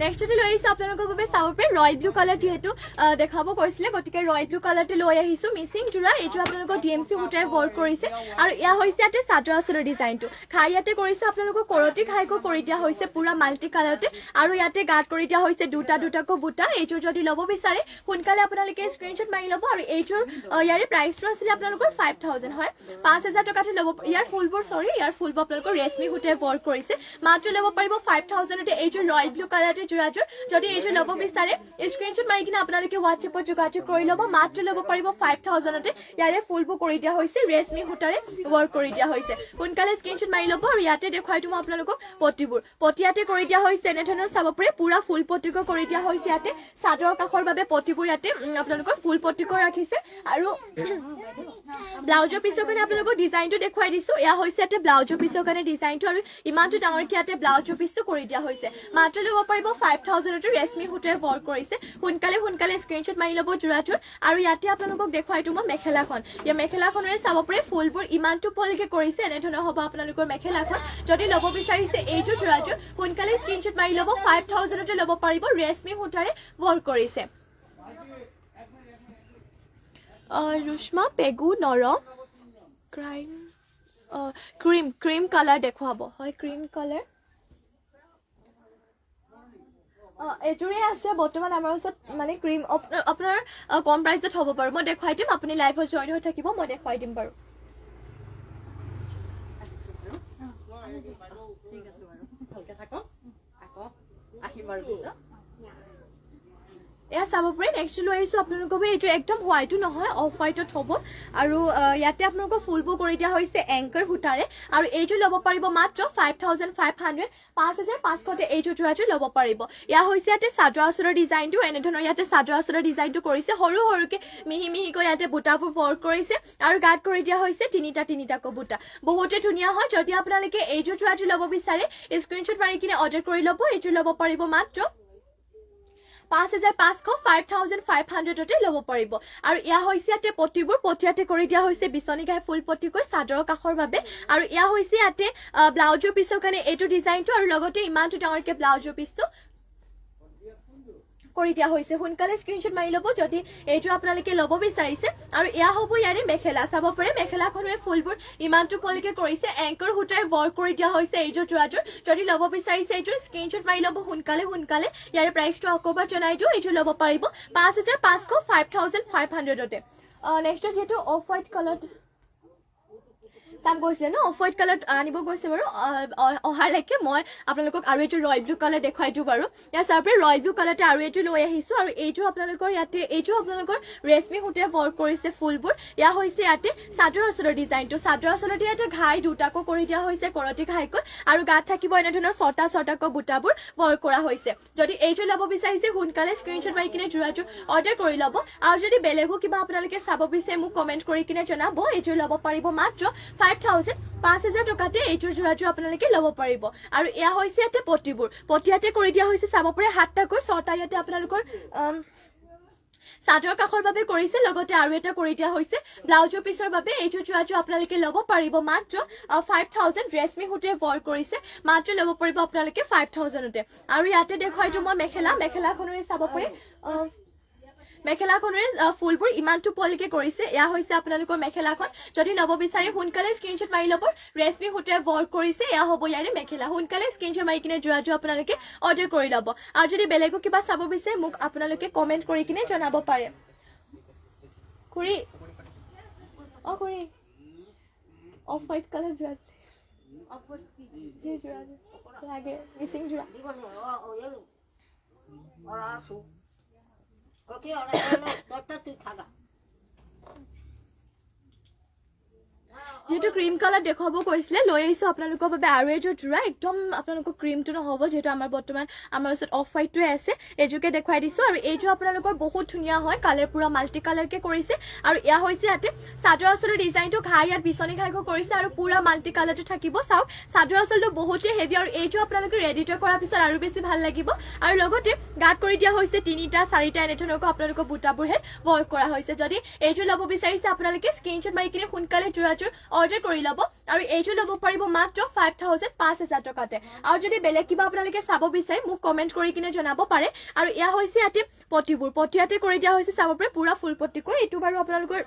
নেক্সটতে লৈ আহিছোঁ আপোনালোকৰ বাবে চাব পাৰে ৰয়েল ব্লু কালাৰ যেহেতু দেখাব কৈছিলে গতিকে ৰয়েল ব্লু কালাৰতে লৈ আহিছোঁ মিচিং যোৰা এইটো আপোনালোকৰ DMC সূতাৰে ৱৰ্ক কৰিছে আৰু এয়া হৈছে ইয়াতে চাদৰ আঁচলৰ ডিজাইনটো খাই ইয়াতে কৰিছে আপোনালোকৰ কৰতি খাইকো কৰি দিয়া হৈছে পুৰা মাল্টি কালাৰতে আৰু ইয়াতে গাঁত কৰি দিয়া হৈছে দুটাকৈ বুটা এইযোৰ যদি ল'ব বিচাৰে সোনকালে আপোনালোকে স্ক্ৰীনশ্বট মাৰি ল'ব আৰু এইযোৰ ইয়াৰে প্ৰাইচটো আছিলে আপোনালোকৰ 5000 হয় 5000 টকাতে ল'ব ইয়াৰ ফুলবোৰ আপোনালোকৰ ৰেশমি সূতাৰে ৱৰ্ক কৰিছে মাত্ৰ ল'ব পাৰিব 5000তে এইযোৰ ৰয়েল ব্লু কালাৰতে কিনে যোৰাযোৰ যদি এইটো ল'ব বিচাৰে স্ক্ৰীনশ্বট মাৰি কিনে আপোনালোকে হোৱাটছএপত যোগাযোগ কৰি ল'ব মাত্ৰ ল'ব পাৰিব 5000তে ইয়াৰে ফুলবোৰ কৰি দিয়া হৈছে ৰেশমি সূতাৰে ৱৰ্ক কৰি দিয়া হৈছে সোনকালে স্ক্ৰীনশ্বট মাৰি ল'ব আৰু ইয়াতে দেখুৱাই দিম আপোনালোকক পটিবোৰ পটিয়াতে কৰি দিয়া হৈছে এনেধৰণৰ চাব পাৰে পুৰা ফুল পটিক কৰি দিয়া হৈছে ইয়াতে চাদৰ কাষৰ বাবে পটিবোৰ ইয়াতে আপোনালোকৰ ফুল পটিক ৰাখিছে আৰু ব্লাউজৰ পিছৰ কাৰণে আপোনালোকক ডিজাইনটো দেখুৱাই দিছো এয়া হৈছে ইয়াতে ব্লাউজৰ পিছৰ কাৰণে ডিজাইনটো আৰু ইমানটো ডাঙৰকৈ ইয়াতে ব্লাউজৰ পিছটো কৰি দিয়া হৈছে মাত্ৰ ল'ব পাৰিব 5000তে ৰেশমি সূতাৰে ৱৰ্ক কৰিছে সোনকালে স্ক্ৰীনশ্বট মাৰি ল'ব যোৰাটোৰ আৰু ইয়াতে আপোনালোকক দেখুৱাই দিম মেখেলাখন এই মেখেলাখনৰে চাব পাৰে ফুলবোৰ ইমানটো পলিকে কৰিছে এনেধৰণৰ হ'ব আপোনালোকৰ মেখেলাখন যদি ল'ব বিচাৰিছে এইটো যোৰাটোৰ সোনকালে স্ক্ৰীনশ্বট মাৰি ল'ব 5000তে ল'ব পাৰিব ৰেশমি সূতাৰে ৱৰ্ক কৰিছে ৰুশ্মা পেগু নৰ ক্ৰীম কালাৰ দেখুৱাব হয় ক্ৰীম কালাৰ এযোৰে আছে বৰ্তমান আমাৰ ওচৰত মানে ক্ৰীম আপোনাৰ কম প্ৰাইচত হ'ব বাৰু মই দেখুৱাই দিম আপুনি লাইভত জইন হৈ থাকিব মই দেখুৱাই দিম বাৰু ঠিক আছে বাৰু ভালকে থাকক আকৌ আহিম আৰু পিছত এয়া চাব পাৰে নেক্সট লৈ আহিছো আপোনালোকৰ এইটো একদম হোৱাইটো নহয় অফ হোৱাইটত হ'ব আৰু ইয়াতে আপোনালোকৰ ফুলবোৰ কৰি দিয়া হৈছে এংকাৰ সূতাৰে আৰু এইটো ল'ব পাৰিব মাত্ৰ 5500 5500তে এইটো যোৰাটো ল'ব পাৰিব ইয়া হৈছে ইয়াতে চাদৰ আঁচলৰ ডিজাইনটো এনেধৰণৰ ইয়াতে চাদৰ আঁচলৰ ডিজাইনটো কৰিছে সৰু সৰুকে মিহিকৈ ইয়াতে বুটাবোৰ ৱৰ্ক কৰিছে আৰু গাত কৰি দিয়া হৈছে তিনিটাকৈ বুটা বহুতে ধুনীয়া হয় যদি আপোনালোকে এইটো যোৰাটো ল'ব বিচাৰে স্ক্ৰীনশ্বট মাৰি কিনে অৰ্ডাৰ কৰি ল'ব এইটো ল'ব পাৰিব মাত্ৰ 5500তে ল'ব পাৰিব আৰু ইয়া হৈছে ইয়াতে পটিবোৰ পটিয়াতে কৰি দিয়া হৈছে বিচনী গাই ফুল পটিকৈ চাদৰ কাষৰ বাবে আৰু ইয়া হৈছে ইয়াতে ব্লাউজৰ পিছৰ কাৰণে এইটো ডিজাইনটো আৰু লগতে ইমানটো ডাঙৰকে ব্লাউজৰ পিছটো কৰি দিয়া হৈছে সোনকালে স্ক্ৰীনশ্বট মাৰি ল'ব যদি এইটো আপোনালোকে ল'ব বিচাৰিছে আৰু এয়া হ'ব ইয়াৰে মেখেলা চাব পাৰে মেখেলাখনৰ ফুলবোৰ ইমানটো পলিকে কৰিছে এংকৰ সূতাৰে ৱৰ্ক কৰি দিয়া হৈছে এইযোৰ যোৰাযোৰ যদি ল'ব বিচাৰিছে এইটোৰ স্ক্ৰীনশ্বট মাৰি ল'ব সোনকালে ইয়াৰে প্ৰাইচটো আকৌবাৰ জনাই দিওঁ এইটো ল'ব পাৰিব 5500 5500তে নেক্সট যিহেতু অফ হোৱাইট কালাৰ চাম গৈছিলে ন অফ হোৱাইট কালাৰ আনিব গৈছে বাৰু অহালৈকে মই আপোনালোকক আৰু এইটো ৰয়েল ব্লু কালাৰ দেখুৱাই দিওঁ বাৰু ইয়াৰ চাৰ পৰা ৰয়েল ব্লু কালাৰতে আৰু এইটো লৈ আহিছোঁ আৰু এইটো আপোনালোকৰ ইয়াতে এইটো আপোনালোকৰ ৰেশমি সূতাৰে ৱৰ্ক কৰিছে ফুলবোৰ ইয়া হৈছে ইয়াতে চাদৰ আঁচলৰ ডিজাইনটো চাদৰ আঁচলতে ইয়াতে ঘাই দুটাকৈ কৰি দিয়া হৈছে কৰতি ঘাইকৈ আৰু গাত থাকিব এনেধৰণৰ ছটাকৈ বুটাবোৰ ৱৰ্ক কৰা হৈছে যদি এইটো ল'ব বিচাৰিছে সোনকালে স্ক্ৰীনশ্বট মাৰি কিনে যোৰাটো অৰ্ডাৰ কৰি ল'ব আৰু যদি বেলেগো কিবা আপোনালোকে চাব বিচাৰে মোক কমেণ্ট কৰি কিনে জনাব এইটো ল'ব পাৰিব মাত্ৰ 5000 টকাতে এইটোৰ যোৰাটো আপোনালোকে ল'ব পাৰিব আৰু এয়া হৈছে ইয়াতে পটিবোৰ পটিয়াতে কৰি দিয়া হৈছে চাব পাৰে 7টাকৈ 6টা ইয়াতে আপোনালোকৰ চাদৰ কাষৰ বাবে কৰিছে লগতে আৰু এটা কৰি দিয়া হৈছে ব্লাউজৰ পিছৰ বাবে এইটো যোৰাটো আপোনালোকে ল'ব পাৰিব মাত্ৰ 5000 ৰেশমি সূতাৰে ৱৰ্ক কৰিছে মাত্ৰ ল'ব পাৰিব আপোনালোকে 5000তে আৰু ইয়াতে দেখুৱাই দিওঁ মই মেখেলাখনৰে চাব পাৰে মেখেলাখনৰে ফুলবোৰ ইমানটো পলিকে কৰিছে এয়া হৈছে আপোনালোকৰ মেখেলাখন যদি ল'ব বিচাৰে সোনকালে স্ক্ৰীনশ্বট মাৰি ল'ব ৰেশমি সূতাৰে ৱৰ্ক কৰিছে এয়া হ'ব ইয়াৰে মেখেলা সোনকালে স্ক্ৰীনশ্বট মাৰি কিনে যোৰাটো আপোনালোকে অৰ্ডাৰ কৰি ল'ব আৰু যদি বেলেগো কিবা চাব বিচাৰে মোক আপোনালোকে কমেণ্ট কৰি কিনে জনাব পাৰে খুৰী খুৰী অফ হোৱাইট কালাৰ যোৰা লাগে মিচিং যোৰা Có cái này nó tắt từ thằng à? যেহেতু ক্ৰীম কালাৰ দেখুৱাব কৈছিলে লৈ আহিছোঁ আপোনালোকৰ বাবে আৰু এইযোৰ যোৰা একদম আপোনালোকৰ ক্ৰীমটো নহ'ব যিহেতু আমাৰ বৰ্তমান আমাৰ ওচৰত অফ হোৱাইটটোৱে আছে এইযোৰকে দেখুৱাই দিছোঁ আৰু এইযোৰ আপোনালোকৰ বহুত ধুনীয়া হয় কালাৰ পুৰা মাল্টি কালাৰকে কৰিছে আৰু এয়া হৈছে ইয়াতে চাদৰ আঁচলৰ ডিজাইনটো ঘাই ইয়াত বিচনী ঘাইকৈ কৰিছে আৰু পুৰা মাল্টি কালাৰটো থাকিব চাওক চাদৰ আঁচলটো বহুতেই হেভি আৰু এইটো আপোনালোকে ৰেডিটো কৰাৰ পিছত আৰু বেছি ভাল লাগিব আৰু লগতে গাত কৰি দিয়া হৈছে 3টা 4টা এনেধৰণৰকৈ আপোনালোকৰ বুটাবোৰহে ৱৰ্ক কৰা হৈছে যদি এইযোৰ ল'ব বিচাৰিছে আপোনালোকে স্ক্ৰীনশ্বট মাৰি কিনে সোনকালে যোৰাটোৰ অৰ্ডাৰ কৰি ল'ব আৰু এইটো ল'ব পাৰিব মাত্ৰ 5000 টকাতে আৰু যদি বেলেগ কিবা আপোনালোকে চাব বিচাৰে মোক কমেণ্ট কৰি কিনে জনাব পাৰে আৰু এয়া হৈছে ইয়াতে পটিবোৰ পটিয়াতে কৰি দিয়া হৈছে চাব পাৰে পুৰা ফুল পটিকৈ এইটো বাৰু আপোনালোকৰ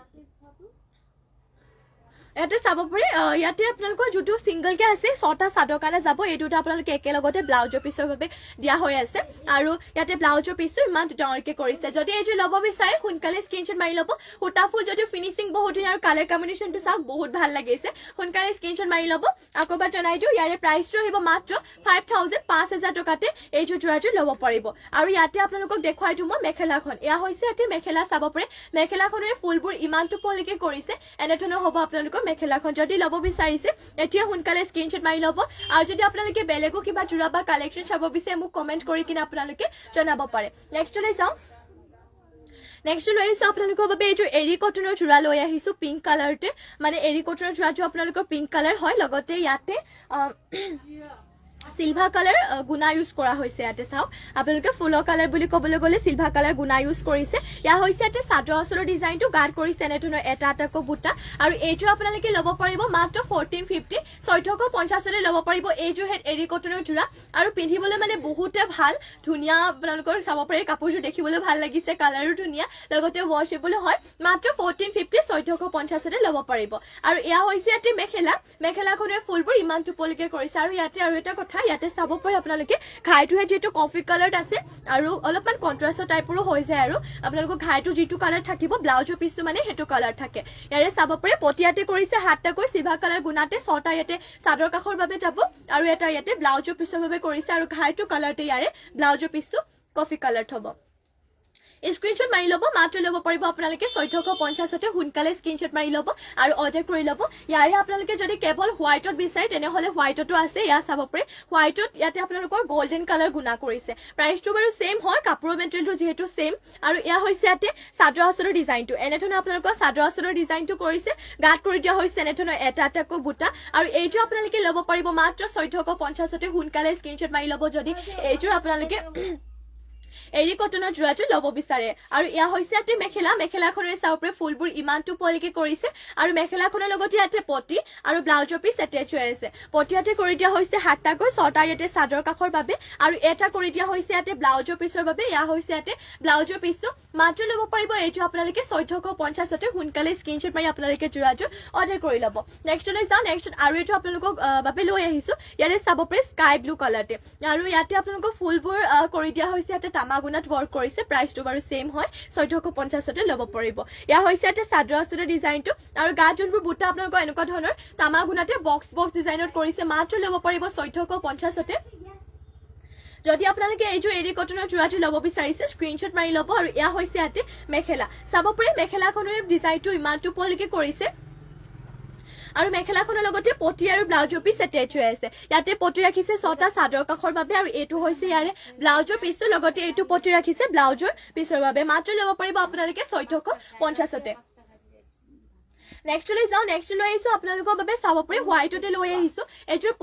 ইয়াতে চাব পাৰি ইয়াতে আপোনালোকৰ যোনটো ছিংগলকে আছে 6টা চাদৰ কাৰণে যাব এই দুটা আপোনালোকে একেলগতে ব্লাউজৰ পিছৰ বাবে দিয়া হৈ আছে আৰু ইয়াতে ব্লাউজৰ পিছটো ইমান ডাঙৰকে কৰিছে যদি এইটো ল'ব বিচাৰে সোনকালে স্ক্ৰীনশ্বট মাৰি ল'ব সূতা ফুল যদি ফিনিচিং বহুত ধুনীয়া আৰু কালাৰ কম্বিনেশ্যনটো চাওক বহুত ভাল লাগিছে সোনকালে স্ক্ৰীনশ্বট মাৰি ল'ব আকৌবাৰ জনাই দিওঁ ইয়াৰে প্ৰাইচটো আহিব মাত্ৰ 5000 টকাতে এইটো যোৰাযোৰ ল'ব পাৰিব আৰু ইয়াতে আপোনালোকক দেখুৱাই দিওঁ মই মেখেলাখন এয়া হৈছে ইয়াতে মেখেলা চাব পাৰে মেখেলাখনৰ ফুলবোৰ ইমানটো পলিকে কৰিছে এনেধৰণৰ হ'ব আপোনালোকৰ মেখেলাখন যদি ল'ব বিচাৰিছে এতিয়া সোনকালে স্ক্ৰীনশ্বট মাৰি ল'ব আৰু যদি আপোনালোকে বেলেগো কিবা জোৰা বা কালেকশ্যন চাব বিচাৰে মোক কমেণ্ট কৰি কিনে আপোনালোকে জনাব পাৰে নেক্সটলৈ যাওঁ নেক্সট লৈ আহিছো আপোনালোকৰ বাবে এইটো এৰি কটনৰ জোৰা লৈ আহিছো পিংক কালাৰতে মানে এৰি কটনৰ জোৰাটো আপোনালোকৰ পিংক কালাৰ হয় লগতে ইয়াতে সিলভাৰ কালাৰ গুণা ইউজ কৰা হৈছে ইয়াতে চাওক আপোনালোকে ফুলৰ কালাৰ বুলি ক'বলৈ গ'লে সিলভাৰ কালাৰ গুণা ইউজ কৰিছে ইয়াৰ হৈছে ইয়াতে চাদৰ আঁচলৰ ডিজাইনটো গাৰ্ড কৰিছে এনেধৰণৰ এটা এটাকৈ বুটা আৰু এইটো আপোনালোকে ল'ব পাৰিব মাত্ৰ 1450 1450 ল'ব পাৰিব এইটো হেড এৰি কটনৰ জোৰা আৰু পিন্ধিবলৈ মানে বহুতে ভাল ধুনীয়া আপোনালোকৰ চাব পাৰি কাপোৰযোৰ দেখিবলৈ ভাল লাগিছে কালাৰো ধুনীয়া লগতে ৱাশেবল হয় মাত্ৰ 1450 1450 ল'ব পাৰিব আৰু এয়া হৈছে ইয়াতে মেখেলাখনৰ ফুলবোৰ ইমান টুপলিকে কৰিছে আৰু ইয়াতে আৰু এটা কথা ইয়াতে চাব পাৰে আপোনালোকে ঘাইটোহে যেটো কফি কালাৰত আছে আৰু অলপমান কন্ট্ৰাস্টৰ টাইপৰো হৈ যায় আৰু আপোনালোকৰ ঘাইটো যেটো কালাৰ থাকিব ব্লাউজৰ পিছটো মানে হেটো কালাৰ থাকে ইয়াৰে চাব পাৰে পটিয়াতে কৰিছে হাতটাকৈ সিলভাৰ কালাৰ গুণাতে 6টা ইয়াতে চাদৰ কাখৰ বাবে যাব আৰু এটা ইয়াতে ব্লাউজৰ পিছৰ বাবে কৰিছে আৰু ঘাইটো কালাৰতে ইয়াৰে ব্লাউজৰ পিছটো কফি কালাৰ হ'ব স্ক্ৰীনশ্বট মাৰি ল'ব মাত্ৰ ল'ব পাৰিব আপোনালোকে 1450 সোনকালে স্ক্ৰীনশ্বট মাৰি ল'ব আৰু অৰ্ডাৰ কৰি ল'ব ইয়াৰে আপোনালোকে যদি কেৱল হোৱাইটত বিচাৰে তেনেহলে হোৱাইটতো আছে ইয়া চাব পাৰে হোৱাইটত ইয়াতে আপোনালোকৰ গোল্ডেন কালাৰ গুণা কৰিছে প্ৰাইচটো বাৰু সেম হয় কাপোৰৰ মেটেৰিয়েলটো যেহেতু সেম আৰু ইয়া হৈছে ইয়াতে চাদৰ আঁচলৰ ডিজাইনটো এনেধৰণৰ আপোনালোকৰ চাদৰ আঁচলৰ ডিজাইনটো কৰিছে গাঁত কৰি দিয়া হৈছে এনেধৰণৰ এটা এটাকৈ বুটা আৰু এইটো আপোনালোকে ল'ব পাৰিব মাত্ৰ 1450 সোনকালে স্ক্ৰীনশ্বট মাৰি ল'ব যদি এইটো আপোনালোকে এৰি কটনৰ জোৰাটো ল'ব বিচাৰে আৰু ইয়া হৈছে ইয়াতে মেখেলাখনৰ চাওপৰে ফুলবোৰ ইমানটো পলিকে কৰিছে আৰু মেখেলাখনৰ লগতে ইয়াতে পটি আৰু ব্লাউজৰ পিছ এটেচ হৈ আছে পটিয়াতে কৰি দিয়া হৈছে হাতটাকৈ 6টা ইয়াতে চাদৰ কাখৰ বাবে আৰু এটা কৰি দিয়া হৈছে ইয়াতে ব্লাউজৰ পিছৰ বাবে ইয়া হৈছে ইয়াতে ব্লাউজৰ পিছটো মাত্ৰ ল'ব পাৰিব এইটো আপোনালোকে 1450 সোনকালে স্ক্ৰীনশ্বট মাৰি আপোনালোকে জোৰাটো অৰ্ডাৰ কৰি ল'ব নেক্সটলৈ যাওঁ নেক্সট আৰু এইটো আপোনালোকক বাবে লৈ আহিছো ইয়াৰে চাব পাৰে স্কাই ব্লু কালাৰতে আৰু ইয়াতে আপোনালোকক ফুলবোৰ কৰি দিয়া হৈছে ইয়াতে তামাগুণাত ৱৰ্ক কৰিছে প্ৰাইচটো বাৰু সেম হয় 1450 ল'ব পাৰিব ইয়া হৈছে ইয়াতে চাদৰ আঁচলৰ ডিজাইনটো আৰু গাত যোনবোৰ বুটা আপোনালোকৰ এনেকুৱা ধৰণৰ তামাগুণাতে বক্স ডিজাইনত কৰিছে মাত্ৰ ল'ব পাৰিব 1450 যদি আপোনালোকে এইটো এৰি কটনৰ জোৰাটো ল'ব বিচাৰিছে স্ক্ৰীনশ্বট মাৰি ল'ব আৰু ইয়া হৈছে ইয়াতে মেখেলা চাব পাৰে মেখেলাখনৰ ডিজাইনটো ইমানটো পলিকে কৰিছে আৰু মেখেলাখনৰ লগতে পটি আৰু ব্লাউজৰ পিছ এটেচ হৈ আছে ইয়াতে পটি ৰাখিছে 6টা চাদৰ কাখৰ বাবে আৰু এইটো হৈছে ইয়াৰে ব্লাউজৰ পিছটো লগতে এইটো পটি ৰাখিছে ব্লাউজৰ পিছৰ বাবে মাত্ৰ ল'ব পাৰিব আপোনালোকে 1450 নেক্সটলৈ যাওঁ নেক্সটলৈ আহিছো আপোনালোকৰ বাবে চাব পাৰে হোৱাইটতে লৈ আহিছো এইটোৰ